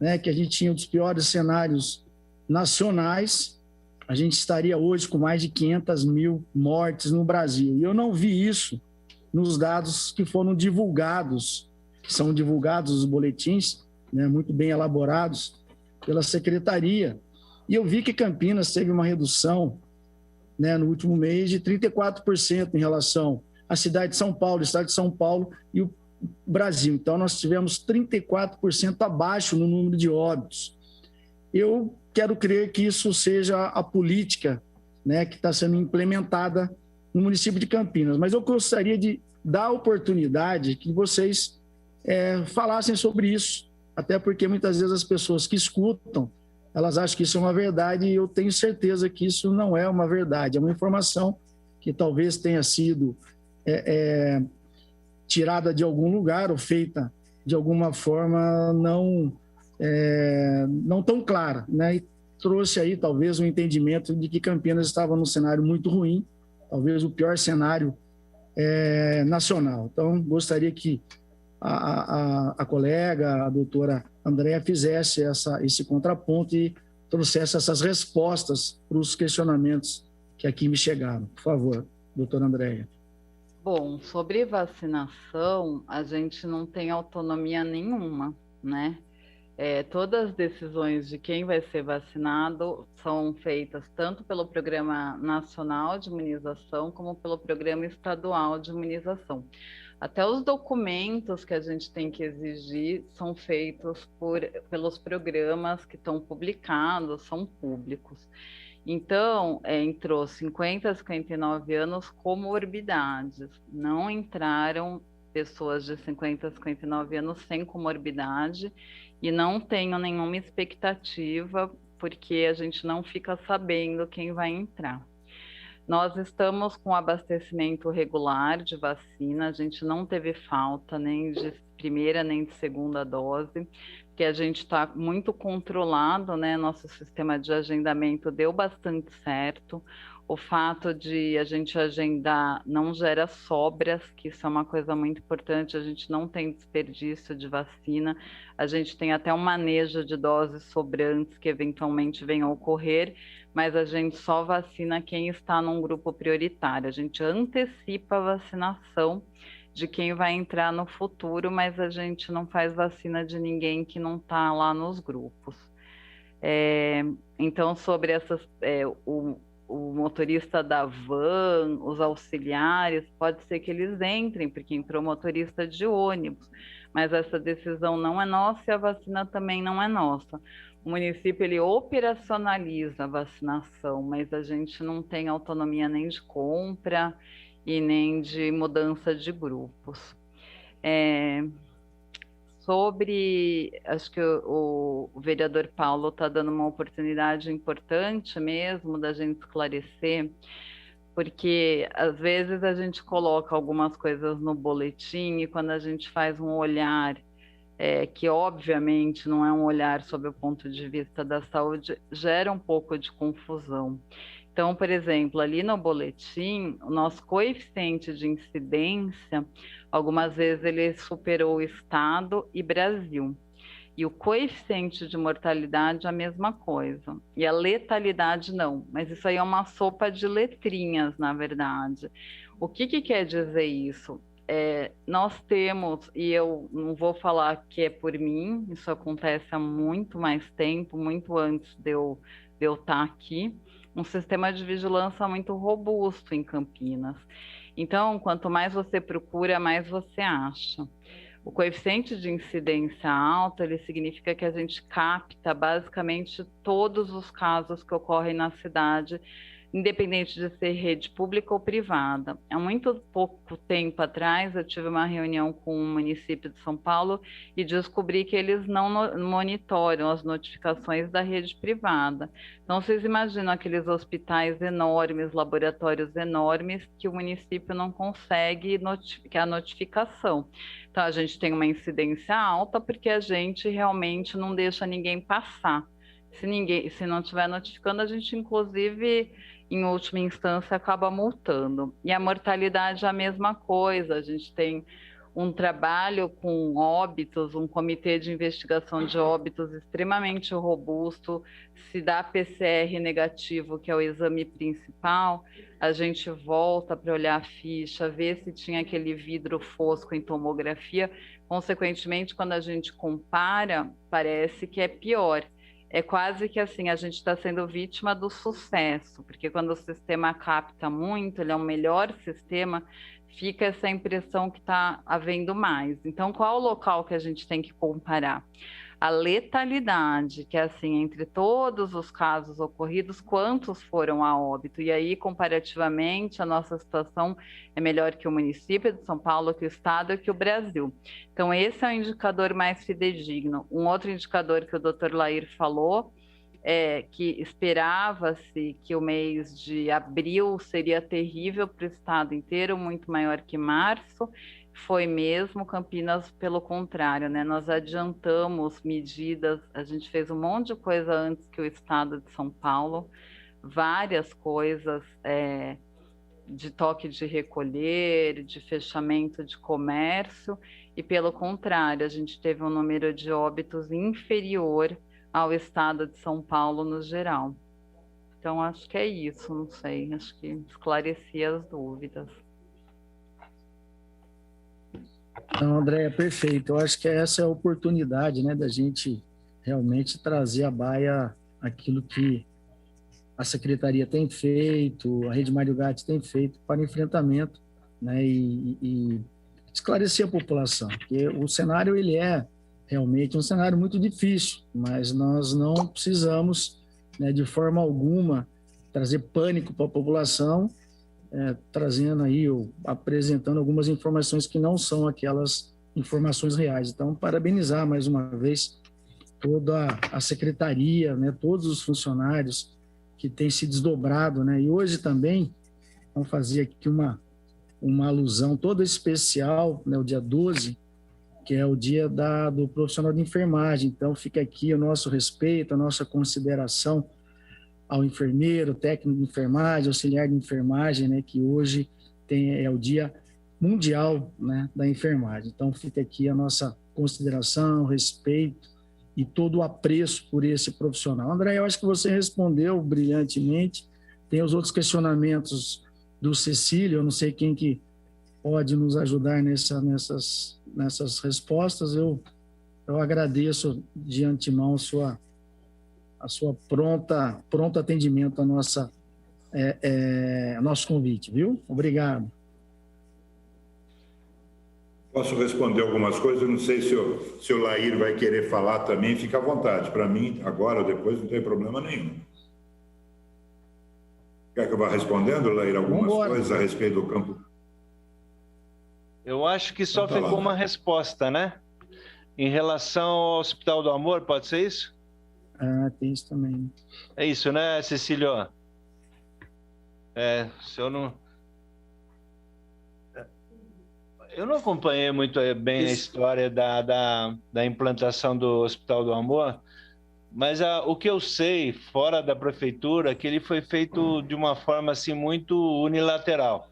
[SPEAKER 3] né, que a gente tinha um dos piores cenários nacionais, a gente estaria hoje com mais de 500 mil mortes no Brasil. E eu não vi isso nos dados que foram divulgados, que são divulgados os boletins, né, muito bem elaborados pela secretaria. E eu vi que Campinas teve uma redução, né, no último mês de 34% em relação à cidade de São Paulo, estado de São Paulo e o Brasil. Então, nós tivemos 34% abaixo no número de óbitos. Eu quero crer que isso seja a política, né, que está sendo implementada no município de Campinas. Mas eu gostaria de dar a oportunidade que vocês falassem sobre isso, até porque muitas vezes as pessoas que escutam, elas acham que isso é uma verdade e eu tenho certeza que isso não é uma verdade. É uma informação que talvez tenha sido tirada de algum lugar ou feita de alguma forma não tão clara, né? E trouxe aí talvez um entendimento de que Campinas estava num cenário muito ruim, talvez o pior cenário nacional. Então, gostaria que a colega, a doutora Andréia, fizesse esse contraponto e trouxesse essas respostas para os questionamentos que aqui me chegaram. Por favor, doutora Andréia.
[SPEAKER 7] Bom, sobre vacinação, a gente não tem autonomia nenhuma, né? Todas as decisões de quem vai ser vacinado são feitas tanto pelo Programa Nacional de Imunização como pelo Programa Estadual de Imunização. Até os documentos que a gente tem que exigir são feitos pelos programas que estão publicados, são públicos. Então, entrou 50 a 59 anos comorbidades, não entraram pessoas de 50 a 59 anos sem comorbidade e não tenho nenhuma expectativa, porque a gente não fica sabendo quem vai entrar. Nós estamos com abastecimento regular de vacina, a gente não teve falta nem de primeira nem de segunda dose, porque a gente está muito controlado, né? Nosso sistema de agendamento deu bastante certo. O fato de a gente agendar não gera sobras, que isso é uma coisa muito importante, a gente não tem desperdício de vacina, a gente tem até um manejo de doses sobrantes que eventualmente venham a ocorrer, mas a gente só vacina quem está num grupo prioritário, a gente antecipa a vacinação de quem vai entrar no futuro, mas a gente não faz vacina de ninguém que não está lá nos grupos. Então, sobre essas... o motorista da van, os auxiliares, pode ser que eles entrem, porque entrou motorista de ônibus, mas essa decisão não é nossa e a vacina também não é nossa. O município, ele operacionaliza a vacinação, mas a gente não tem autonomia nem de compra e nem de mudança de grupos. Acho que o vereador Paulo está dando uma oportunidade importante mesmo da gente esclarecer, porque às vezes a gente coloca algumas coisas no boletim e quando a gente faz um olhar que obviamente não é um olhar sob o ponto de vista da saúde, gera um pouco de confusão. Então, por exemplo, ali no boletim, o nosso coeficiente de incidência, algumas vezes ele superou o Estado e Brasil. E o coeficiente de mortalidade é a mesma coisa. E a letalidade não. Mas isso aí é uma sopa de letrinhas, na verdade. O que quer dizer isso? Nós temos, e eu não vou falar que é por mim, isso acontece há muito mais tempo, muito antes de eu estar aqui, um sistema de vigilância muito robusto em Campinas. Então, quanto mais você procura, mais você acha. O coeficiente de incidência alto, ele significa que a gente capta basicamente todos os casos que ocorrem na cidade, independente de ser rede pública ou privada. Há muito pouco tempo atrás, eu tive uma reunião com o município de São Paulo e descobri que eles não monitoram as notificações da rede privada. Então, vocês imaginam aqueles hospitais enormes, laboratórios enormes, que o município não consegue notificar a notificação. Então, a gente tem uma incidência alta porque a gente realmente não deixa ninguém passar. Se não estiver notificando, a gente, inclusive, em última instância, acaba multando. E a mortalidade é a mesma coisa. A gente tem um trabalho com óbitos, um comitê de investigação de óbitos extremamente robusto. Se dá PCR negativo, que é o exame principal, a gente volta para olhar a ficha, ver se tinha aquele vidro fosco em tomografia. Consequentemente, quando a gente compara, parece que é pior. É quase que assim, a gente está sendo vítima do sucesso, porque quando o sistema capta muito, ele é um melhor sistema, fica essa impressão que está havendo mais. Então, qual o local que a gente tem que comparar? A letalidade, que é assim, entre todos os casos ocorridos, quantos foram a óbito? E aí, comparativamente, a nossa situação é melhor que o município de São Paulo, que o Estado e que o Brasil. Então, esse é o indicador mais fidedigno. Um outro indicador que o Dr. Lair falou é que esperava-se que o mês de abril seria terrível para o Estado inteiro, muito maior que março. Foi mesmo. Campinas, pelo contrário, né? Nós adiantamos medidas, a gente fez um monte de coisa antes que o Estado de São Paulo, várias coisas de toque de recolher, de fechamento de comércio, e pelo contrário, a gente teve um número de óbitos inferior ao Estado de São Paulo no geral. Então, acho que é isso, não sei, acho que esclareci as dúvidas.
[SPEAKER 3] Não, André, é perfeito. Eu acho que essa é a oportunidade, né, da gente realmente trazer à baia aquilo que a Secretaria tem feito, a Rede Mário Gatti tem feito para enfrentamento, né, e esclarecer a população, porque o cenário ele é realmente um cenário muito difícil, mas nós não precisamos, né, de forma alguma, trazer pânico para a população, trazendo aí, ou apresentando algumas informações que não são aquelas informações reais. Então, parabenizar mais uma vez toda a secretaria, né, todos os funcionários que têm se desdobrado, né, e hoje também vamos fazer aqui uma alusão toda especial, né, o dia 12, que é o dia do profissional de enfermagem. Então, fica aqui o nosso respeito, a nossa consideração ao enfermeiro, técnico de enfermagem, auxiliar de enfermagem, né, que hoje é o Dia Mundial, né, da Enfermagem. Então, fica aqui a nossa consideração, respeito e todo o apreço por esse profissional. André, eu acho que você respondeu brilhantemente. Tem os outros questionamentos do Cecílio, eu não sei quem que pode nos ajudar nessas respostas. Eu agradeço de antemão a sua pronto atendimento ao nosso convite, viu? Obrigado.
[SPEAKER 5] Posso responder algumas coisas? Eu não sei se o Lair vai querer falar também, fica à vontade. Para mim, agora ou depois, não tem problema nenhum. Quer que eu vá respondendo, Lair, algumas coisas a respeito do campo
[SPEAKER 4] Eu acho que só ficou uma resposta, né? Em relação ao Hospital do Amor, pode ser isso?
[SPEAKER 3] Ah, tem isso também.
[SPEAKER 4] É isso, né, Cecílio? Se eu não... Eu não acompanhei muito bem a história da implantação do Hospital do Amor, mas o que eu sei, fora da prefeitura, é que ele foi feito de uma forma assim, muito unilateral.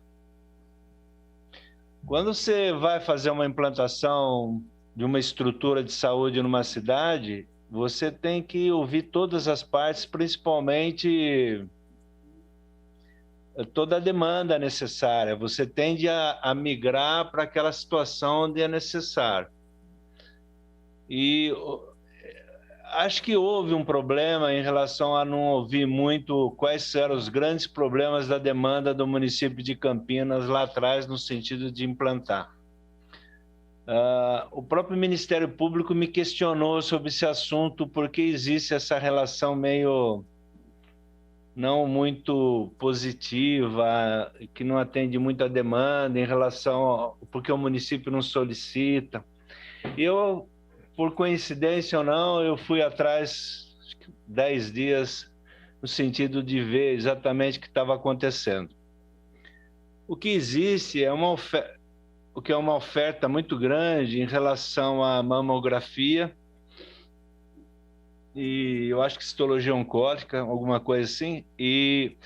[SPEAKER 4] Quando você vai fazer uma implantação de uma estrutura de saúde numa cidade, você tem que ouvir todas as partes, principalmente toda a demanda necessária. Você tende a migrar para aquela situação onde é necessário. E acho que houve um problema em relação a não ouvir muito quais eram os grandes problemas da demanda do município de Campinas lá atrás, no sentido de implantar. O próprio Ministério Público me questionou sobre esse assunto, porque existe essa relação meio não muito positiva, que não atende muito a demanda em relação porque o município não solicita. E eu, por coincidência ou não, eu fui atrás 10 dias no sentido de ver exatamente o que estava acontecendo. O que existe é uma oferta muito grande em relação à mamografia e eu acho que citologia oncólica, alguma coisa assim, e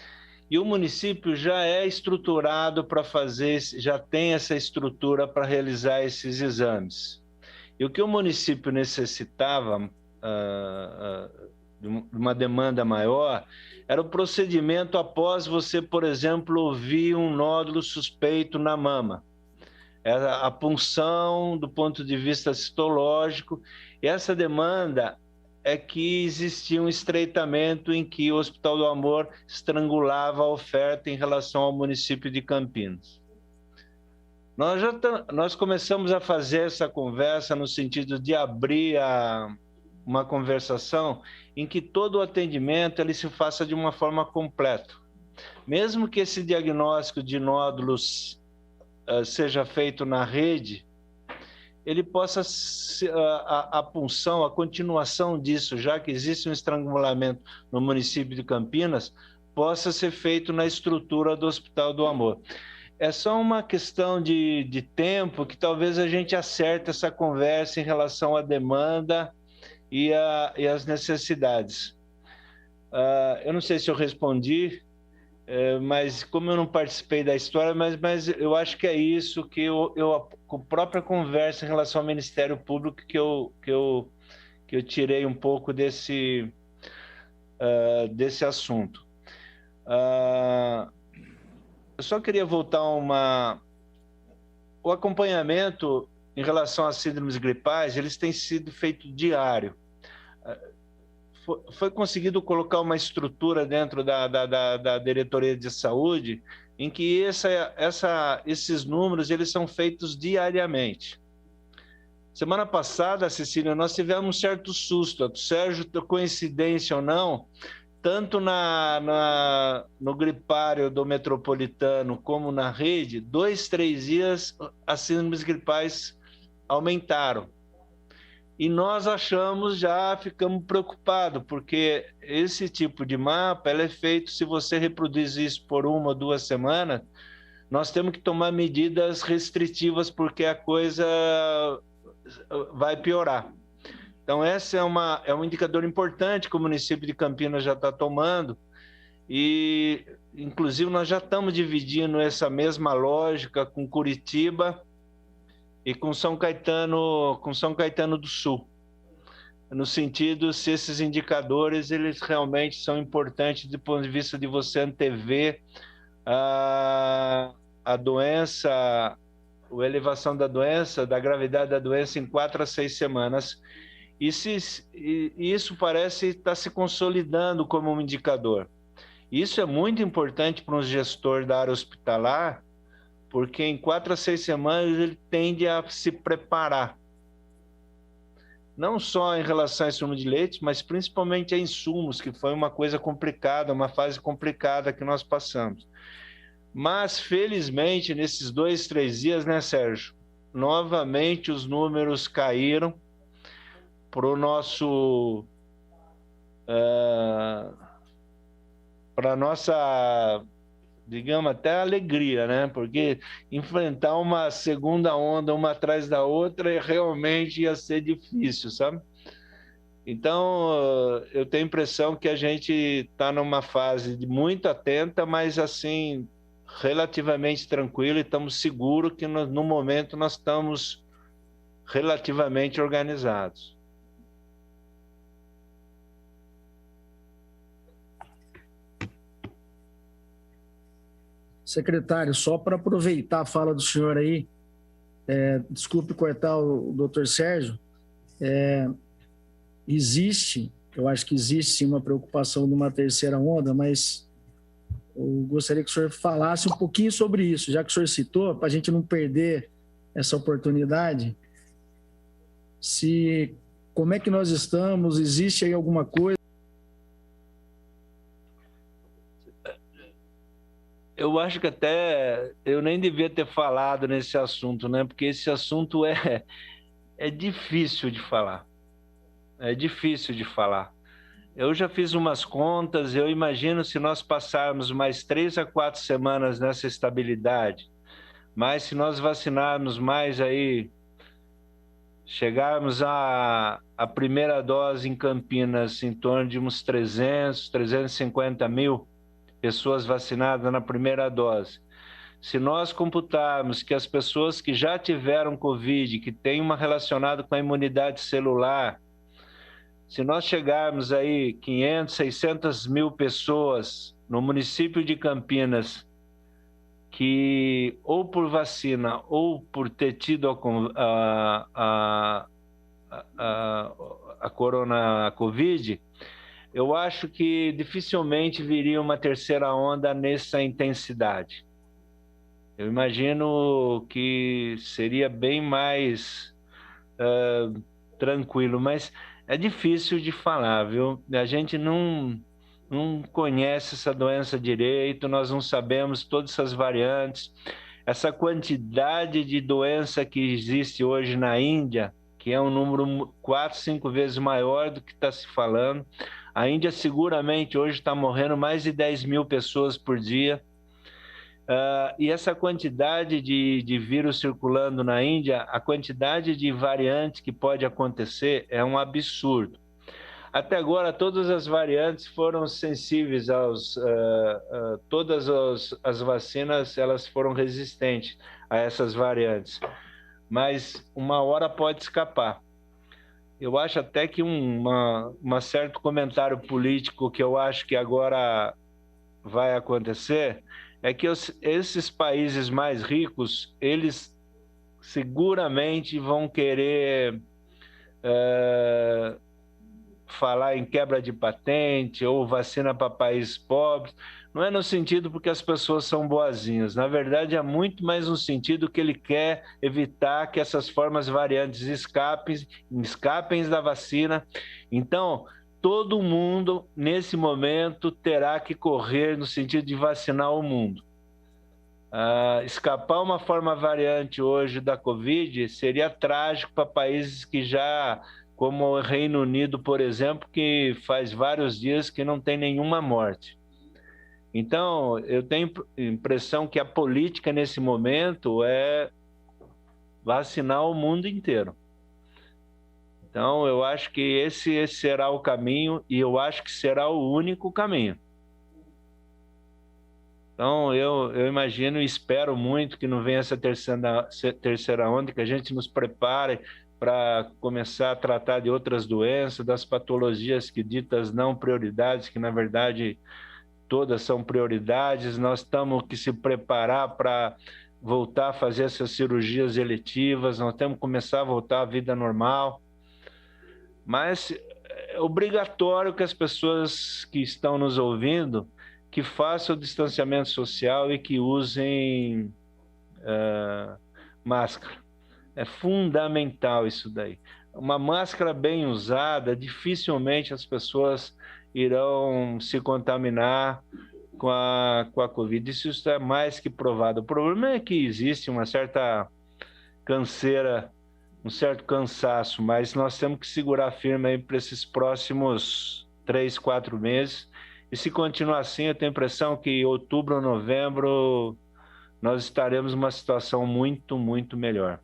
[SPEAKER 4] o município já é estruturado para fazer, já tem essa estrutura para realizar esses exames. E o que o município necessitava de uma demanda maior era o procedimento após você, por exemplo, ouvir um nódulo suspeito na mama. Era a punção do ponto de vista citológico, e essa demanda é que existia um estreitamento em que o Hospital do Amor estrangulava a oferta em relação ao município de Campinas. Nós começamos a fazer essa conversa no sentido de abrir uma conversação em que todo o atendimento ele se faça de uma forma completa. Mesmo que esse diagnóstico de nódulos seja feito na rede, ele possa, a punção, a continuação disso, já que existe um estrangulamento no município de Campinas, possa ser feito na estrutura do Hospital do Amor. É só uma questão de tempo que talvez a gente acerte essa conversa em relação à demanda e às necessidades. Eu não sei se eu respondi, mas como eu não participei da história, mas eu acho que é isso que com a própria conversa em relação ao Ministério Público que eu tirei um pouco desse assunto. Eu só queria voltar o acompanhamento em relação às síndromes gripais, eles têm sido feito diário. Foi conseguido colocar uma estrutura dentro da Diretoria de Saúde em que esses números eles são feitos diariamente. Semana passada, Cecília, nós tivemos um certo susto. Sérgio, coincidência ou não, tanto no gripário do Metropolitano como na rede, 2, 3 dias as síndromes gripais aumentaram. E nós ficamos preocupados, porque esse tipo de mapa é feito, se você reproduzir isso por 1 ou 2 semanas, nós temos que tomar medidas restritivas, porque a coisa vai piorar. Então, esse é um indicador importante que o município de Campinas já está tomando, e, inclusive, nós já estamos dividindo essa mesma lógica com Curitiba e com São Caetano do Sul, no sentido se esses indicadores eles realmente são importantes do ponto de vista de você antever a doença, a elevação da doença, da gravidade da doença em 4 a 6 semanas. E isso parece estar se consolidando como um indicador. Isso é muito importante para um gestor da área hospitalar, porque em 4 a 6 semanas ele tende a se preparar. Não só em relação a insumo de leite, mas principalmente a insumos, que foi uma coisa complicada, uma fase complicada que nós passamos. Mas, felizmente, nesses 2, 3 dias, né, Sérgio? Novamente os números caíram para o nosso... para a nossa, digamos, até alegria, né? Porque enfrentar uma segunda onda, uma atrás da outra, realmente ia ser difícil, sabe? Então, eu tenho a impressão que a gente está numa fase muito atenta, mas assim, relativamente tranquilo, e estamos seguros que no momento nós estamos relativamente organizados.
[SPEAKER 3] Secretário, só para aproveitar a fala do senhor aí, desculpe cortar o doutor Sérgio, eu acho que existe sim uma preocupação de uma terceira onda, mas eu gostaria que o senhor falasse um pouquinho sobre isso, já que o senhor citou, para a gente não perder essa oportunidade, como é que nós estamos, existe aí alguma coisa?
[SPEAKER 4] Eu acho que até eu nem devia ter falado nesse assunto, né? Porque esse assunto é difícil de falar. É difícil de falar. Eu já fiz umas contas, eu imagino se nós passarmos mais 3 a 4 semanas nessa estabilidade, mas se nós vacinarmos mais aí, chegarmos a primeira dose em Campinas em torno de uns 300, 350 mil pessoas vacinadas na primeira dose. Se nós computarmos que as pessoas que já tiveram Covid, que têm uma relacionada com a imunidade celular, se nós chegarmos aí 500, 600 mil pessoas no município de Campinas que ou por vacina ou por ter tido a Covid, eu acho que dificilmente viria uma terceira onda nessa intensidade. Eu imagino que seria bem mais tranquilo, mas é difícil de falar, viu? A gente não conhece essa doença direito, nós não sabemos todas essas variantes. Essa quantidade de doença que existe hoje na Índia, que é um número 4, 5 vezes maior do que está se falando. A Índia seguramente hoje está morrendo mais de 10 mil pessoas por dia. E essa quantidade de vírus circulando na Índia, a quantidade de variantes que pode acontecer é um absurdo. Até agora, todas as variantes foram sensíveis todas as vacinas, elas foram resistentes a essas variantes. Mas uma hora pode escapar. Eu acho até que um certo comentário político que eu acho que agora vai acontecer é que esses países mais ricos, eles seguramente vão querer falar em quebra de patente ou vacina para países pobres. Não é no sentido porque as pessoas são boazinhas. Na verdade, é muito mais no sentido que ele quer evitar que essas formas variantes escapem da vacina. Então, todo mundo, nesse momento, terá que correr no sentido de vacinar o mundo. Escapar uma forma variante hoje da Covid seria trágico para países que já, como o Reino Unido, por exemplo, que faz vários dias que não tem nenhuma morte. Então, eu tenho a impressão que a política nesse momento é vacinar o mundo inteiro. Então, eu acho que esse será o caminho e eu acho que será o único caminho. Então, eu imagino e espero muito que não venha essa terceira onda, que a gente nos prepare para começar a tratar de outras doenças, das patologias que ditas não prioridades, que na verdade todas são prioridades. Nós temos que se preparar para voltar a fazer essas cirurgias eletivas, nós temos que começar a voltar à vida normal. Mas é obrigatório que as pessoas que estão nos ouvindo que façam o distanciamento social e que usem máscara. É fundamental isso daí. Uma máscara bem usada, dificilmente as pessoas irão se contaminar com a Covid. Isso está mais que provado. O problema é que existe uma certa canseira, um certo cansaço, mas nós temos que segurar firme aí para esses próximos 3, 4 meses. E se continuar assim, eu tenho a impressão que em outubro ou novembro nós estaremos numa situação muito, muito melhor.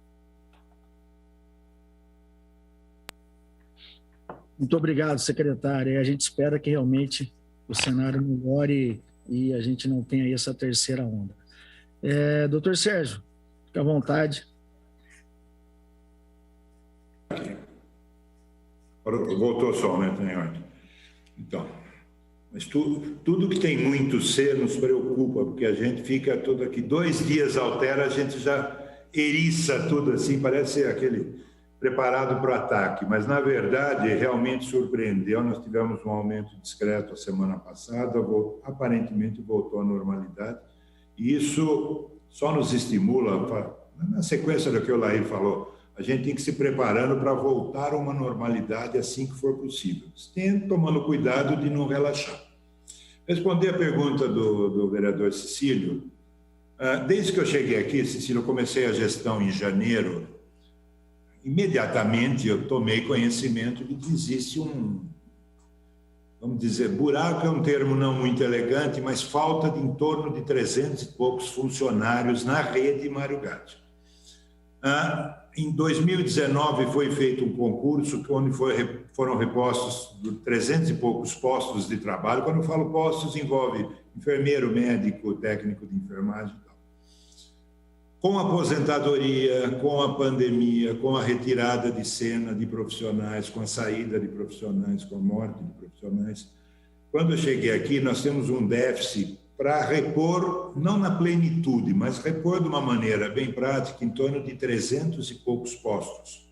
[SPEAKER 3] Muito obrigado, secretário. E a gente espera que realmente o cenário melhore e a gente não tenha aí essa terceira onda. Doutor Sérgio, fique à vontade.
[SPEAKER 5] Voltou só, né? Então, mas tudo que tem muito C nos preocupa, porque a gente fica todo aqui, 2 dias altera, a gente já eriça tudo assim, parece aquele preparado para o ataque, mas na verdade realmente surpreendeu. Nós tivemos um aumento discreto a semana passada, aparentemente voltou à normalidade, e isso só nos estimula, na sequência do que o Laí falou, a gente tem que se preparando para voltar a uma normalidade assim que for possível, tomando cuidado de não relaxar. Responder a pergunta do vereador Cecílio, desde que eu cheguei aqui, Cecílio, eu comecei a gestão em janeiro, imediatamente eu tomei conhecimento de que existe vamos dizer, buraco é um termo não muito elegante, mas falta de em torno de 300 e poucos funcionários na rede Mário Gatti. Em 2019 foi feito um concurso onde foram repostos 300 e poucos postos de trabalho. Quando eu falo postos, envolve enfermeiro, médico, técnico de enfermagem e tal. Com a aposentadoria, com a pandemia, com a retirada de cena de profissionais, com a saída de profissionais, com a morte de profissionais, quando eu cheguei aqui, nós temos um déficit para repor, não na plenitude, mas repor de uma maneira bem prática, em torno de 300 e poucos postos.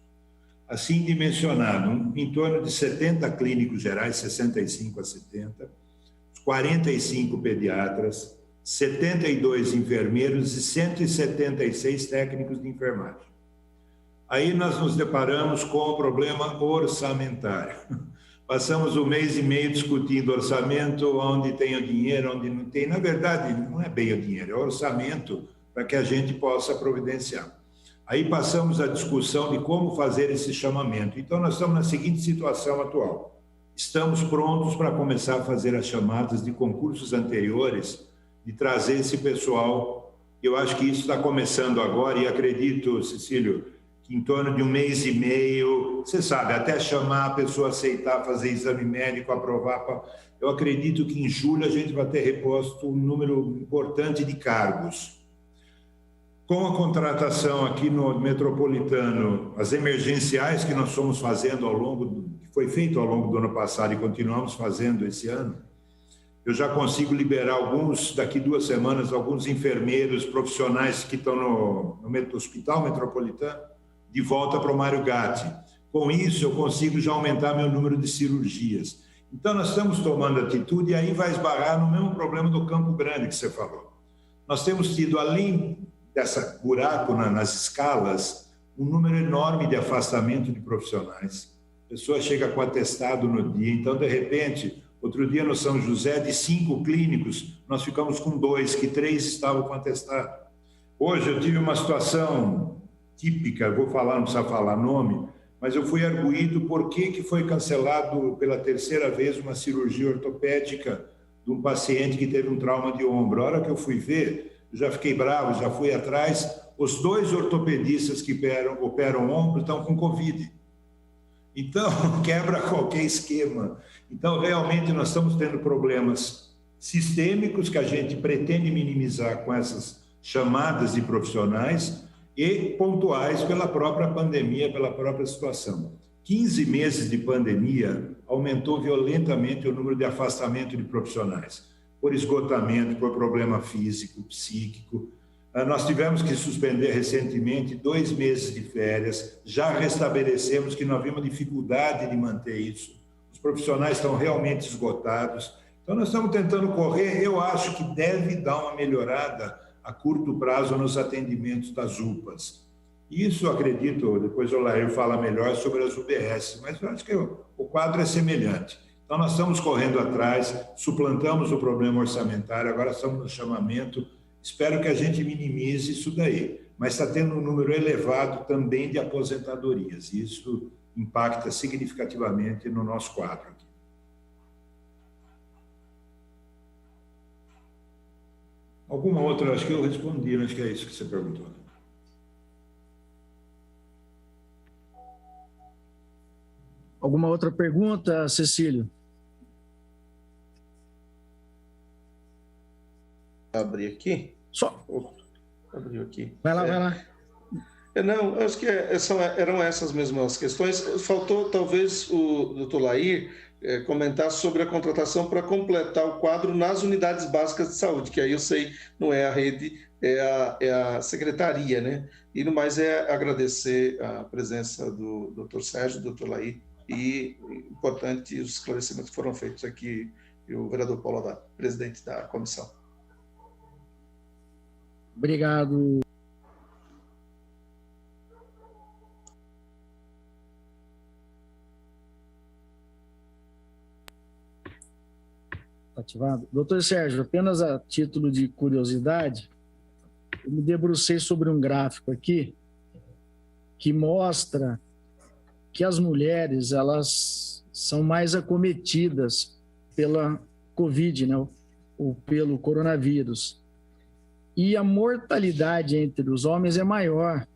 [SPEAKER 5] Assim dimensionado, em torno de 70 clínicos gerais, 65 a 70, 45 pediatras, 72 enfermeiros e 176 técnicos de enfermagem. Aí nós nos deparamos com o problema orçamentário. Passamos 1 mês e meio discutindo orçamento, onde tem o dinheiro, onde não tem. Na verdade, não é bem o dinheiro, é o orçamento para que a gente possa providenciar. Aí passamos a discussão de como fazer esse chamamento. Então, nós estamos na seguinte situação atual. Estamos prontos para começar a fazer as chamadas de concursos anteriores, de trazer esse pessoal. Eu acho que isso está começando agora e acredito, Cecílio, que em torno de 1 mês e meio, você sabe, até chamar a pessoa a aceitar, fazer exame médico, aprovar. Eu acredito que em julho a gente vai ter reposto um número importante de cargos. Com a contratação aqui no Metropolitano, as emergenciais que nós fomos fazendo que foi feito ao longo do ano passado e continuamos fazendo esse ano, eu já consigo liberar daqui 2 semanas, alguns enfermeiros profissionais que estão no Hospital Metropolitano, de volta para o Mário Gatti. Com isso, eu consigo já aumentar meu número de cirurgias. Então, nós estamos tomando atitude e aí vai esbarrar no mesmo problema do Campo Grande que você falou. Nós temos tido, além dessa buraco nas escalas, um número enorme de afastamento de profissionais. A pessoa chega com atestado no dia. Então, de repente, outro dia no São José, de 5 clínicos, nós ficamos com 2, que 3 estavam com atestado. Hoje eu tive uma situação típica, não precisa falar nome, mas eu fui arguído por que foi cancelado pela 3ª vez uma cirurgia ortopédica de um paciente que teve um trauma de ombro. A hora que eu fui ver, eu já fiquei bravo, já fui atrás, os 2 ortopedistas que operam ombro estão com Covid. Então, quebra qualquer esquema. Então, realmente, nós estamos tendo problemas sistêmicos que a gente pretende minimizar com essas chamadas de profissionais e pontuais pela própria pandemia, pela própria situação. 15 meses de pandemia aumentou violentamente o número de afastamento de profissionais, por esgotamento, por problema físico, psíquico. Nós tivemos que suspender recentemente 2 meses de férias, já restabelecemos que nós vimos dificuldade de manter isso. Os profissionais estão realmente esgotados. Então, nós estamos tentando correr. Eu acho que deve dar uma melhorada a curto prazo nos atendimentos das UPAs. Isso, acredito, depois o Laí fala melhor sobre as UBS, mas eu acho que o quadro é semelhante. Então, nós estamos correndo atrás, suplantamos o problema orçamentário, agora estamos no chamamento. Espero que a gente minimize isso daí. Mas está tendo um número elevado também de aposentadorias. E isso impacta significativamente no nosso quadro aqui. Alguma outra? Acho que eu respondi, acho que é isso que você perguntou.
[SPEAKER 3] Alguma outra pergunta, Cecílio?
[SPEAKER 6] Abrir aqui?
[SPEAKER 3] Só.
[SPEAKER 6] Abriu aqui.
[SPEAKER 3] Vai lá, vai lá.
[SPEAKER 6] Não, acho que eram essas mesmas questões. Faltou, talvez, o doutor Lair comentar sobre a contratação para completar o quadro nas unidades básicas de saúde, que aí eu sei, não é a rede, é a secretaria, né? E no mais é agradecer a presença do doutor Sérgio, do doutor Lair, e importante os esclarecimentos que foram feitos aqui, e o vereador Paulo Haddad, presidente da comissão.
[SPEAKER 3] Obrigado. Ativado. Doutor Sérgio, apenas a título de curiosidade, eu me debrucei sobre um gráfico aqui que mostra que as mulheres, elas são mais acometidas pela Covid, né, ou pelo coronavírus. E a mortalidade entre os homens é maior.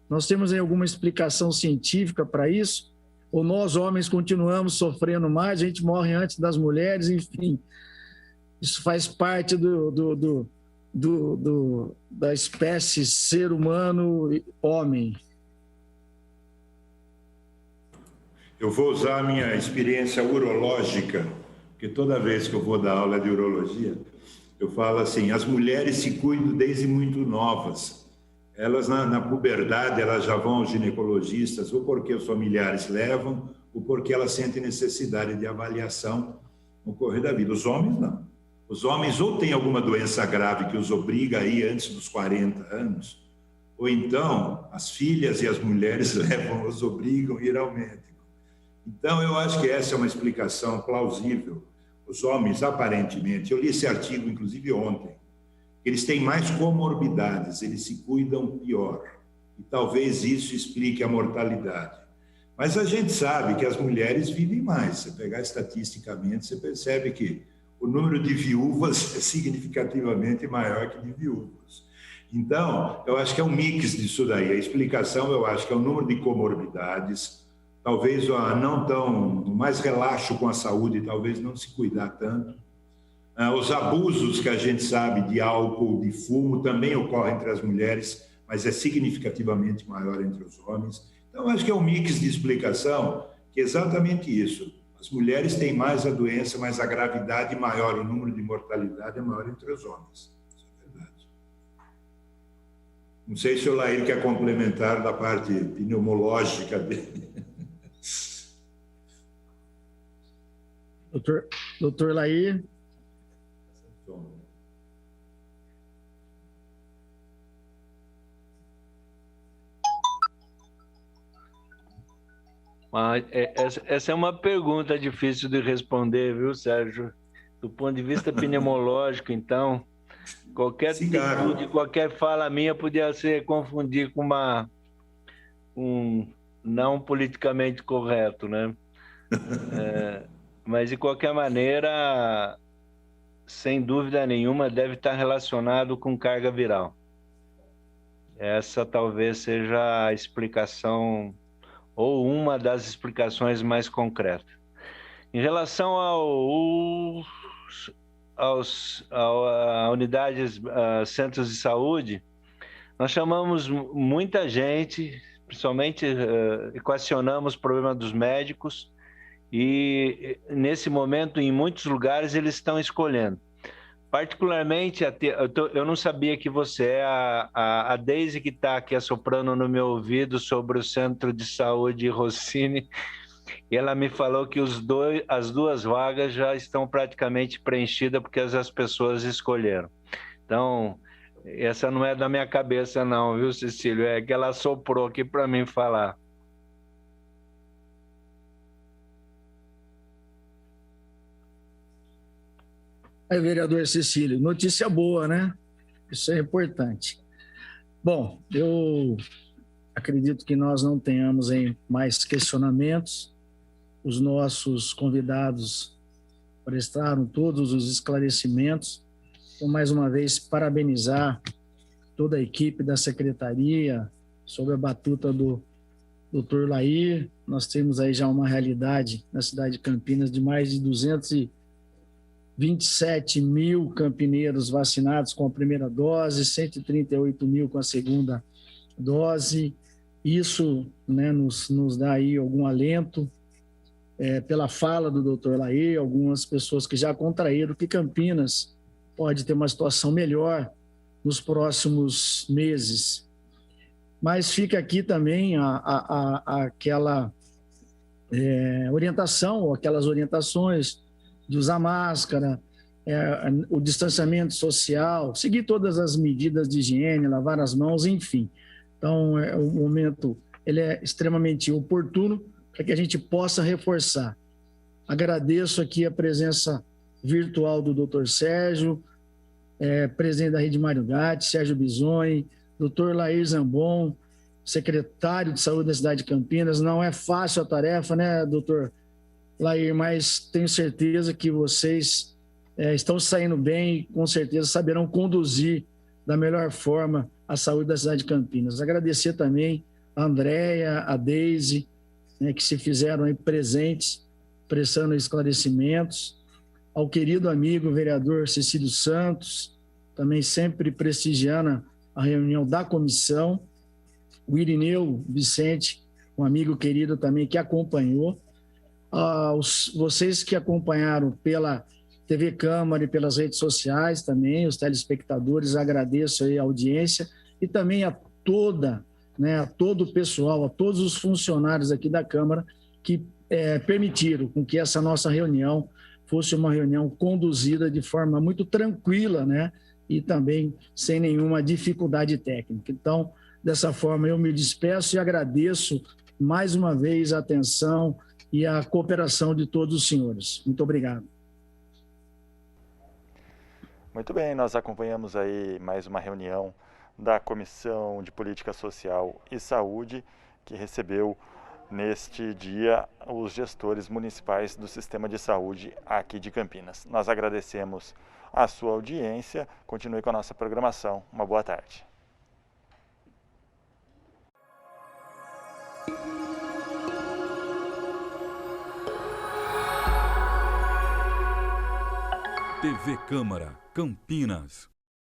[SPEAKER 3] Nós temos aí alguma explicação científica para isso? Ou nós, homens, continuamos sofrendo mais, a gente morre antes das mulheres, enfim. Isso faz parte da espécie ser humano homem.
[SPEAKER 5] Eu vou usar a minha experiência urológica, porque toda vez que eu vou dar aula de urologia, eu falo assim, as mulheres se cuidam desde muito novas. Elas, na puberdade, elas já vão aos ginecologistas, ou porque os familiares levam, ou porque elas sentem necessidade de avaliação no correr da vida. Os homens, não. Os homens ou têm alguma doença grave que os obriga a ir antes dos 40 anos, ou então as filhas e as mulheres os obrigam a ir ao médico. Então, eu acho que essa é uma explicação plausível. Os homens, aparentemente, eu li esse artigo, inclusive, ontem, eles têm mais comorbidades, eles se cuidam pior. E talvez isso explique a mortalidade. Mas a gente sabe que as mulheres vivem mais. Se pegar estatisticamente, você percebe que o número de viúvas é significativamente maior que de viúvas. Então, eu acho que é um mix disso daí. A explicação, eu acho que é o número de comorbidades, talvez mais relaxo com a saúde, talvez não se cuidar tanto. Os abusos que a gente sabe de álcool, de fumo, também ocorrem entre as mulheres, mas é significativamente maior entre os homens. Então, acho que é um mix de explicação, que é exatamente isso. As mulheres têm mais a doença, mas a gravidade é maior, o número de mortalidade é maior entre os homens. Isso é verdade. Não sei se o Lair quer complementar da parte pneumológica dele.
[SPEAKER 3] Doutor Lair.
[SPEAKER 4] Essa é uma pergunta difícil de responder, viu, Sérgio? Do ponto de vista pneumológico, então, qualquer atitude, qualquer fala minha podia ser confundir com um não politicamente correto, né? Mas, de qualquer maneira, sem dúvida nenhuma, deve estar relacionado com carga viral. Essa talvez seja a explicação, ou uma das explicações mais concretas. Em relação a unidades, centros de saúde, nós chamamos muita gente, principalmente equacionamos o problema dos médicos, e nesse momento, em muitos lugares, eles estão escolhendo. Particularmente, eu não sabia que você é a Deise que está aqui assoprando no meu ouvido sobre o Centro de Saúde Rossini, e ela me falou que as duas vagas já estão praticamente preenchidas porque as pessoas escolheram. Então, essa não é da minha cabeça não, viu, Cecílio? É que ela assoprou aqui para mim falar.
[SPEAKER 3] Aí, vereador Cecílio, notícia boa, né? Isso é importante. Bom, eu acredito que nós não tenhamos aí mais questionamentos. Os nossos convidados prestaram todos os esclarecimentos. Então, mais uma vez, parabenizar toda a equipe da secretaria, sob a batuta do Dr. Lair. Nós temos aí já uma realidade na cidade de Campinas de mais de 227 mil campineiros vacinados com a primeira dose, 138 mil com a segunda dose. Isso, né, nos dá aí algum alento, pela fala do Dr. Lair, algumas pessoas que já contraíram, que Campinas pode ter uma situação melhor nos próximos meses. Mas fica aqui também aquela orientação, ou aquelas orientações de usar máscara, o distanciamento social, seguir todas as medidas de higiene, lavar as mãos, enfim. Então, o momento ele é extremamente oportuno para que a gente possa reforçar. Agradeço aqui a presença virtual do Dr. Sérgio, presidente da Rede Mário Gatti, Sérgio Bisoni, Dr. Lair Zambon, secretário de Saúde da cidade de Campinas. Não é fácil a tarefa, né, doutor Lair, mas tenho certeza que vocês estão saindo bem e com certeza saberão conduzir da melhor forma a saúde da cidade de Campinas. Agradecer também a Andréia, a Deise, né, que se fizeram aí presentes, prestando esclarecimentos, ao querido amigo vereador Cecílio Santos, também sempre prestigiando a reunião da comissão, o Irineu Vicente, um amigo querido também que acompanhou, vocês que acompanharam pela TV Câmara e pelas redes sociais também, os telespectadores, agradeço aí a audiência e também a todo o pessoal, a todos os funcionários aqui da Câmara que permitiram com que essa nossa reunião fosse uma reunião conduzida de forma muito tranquila, né? E também sem nenhuma dificuldade técnica. Então, dessa forma, eu me despeço e agradeço mais uma vez a atenção e a cooperação de todos os senhores. Muito obrigado.
[SPEAKER 2] Muito bem, nós acompanhamos aí mais uma reunião da Comissão de Política Social e Saúde, que recebeu neste dia os gestores municipais do sistema de saúde aqui de Campinas. Nós agradecemos a sua audiência, continue com a nossa programação. Uma boa tarde.
[SPEAKER 1] TV Câmara, Campinas.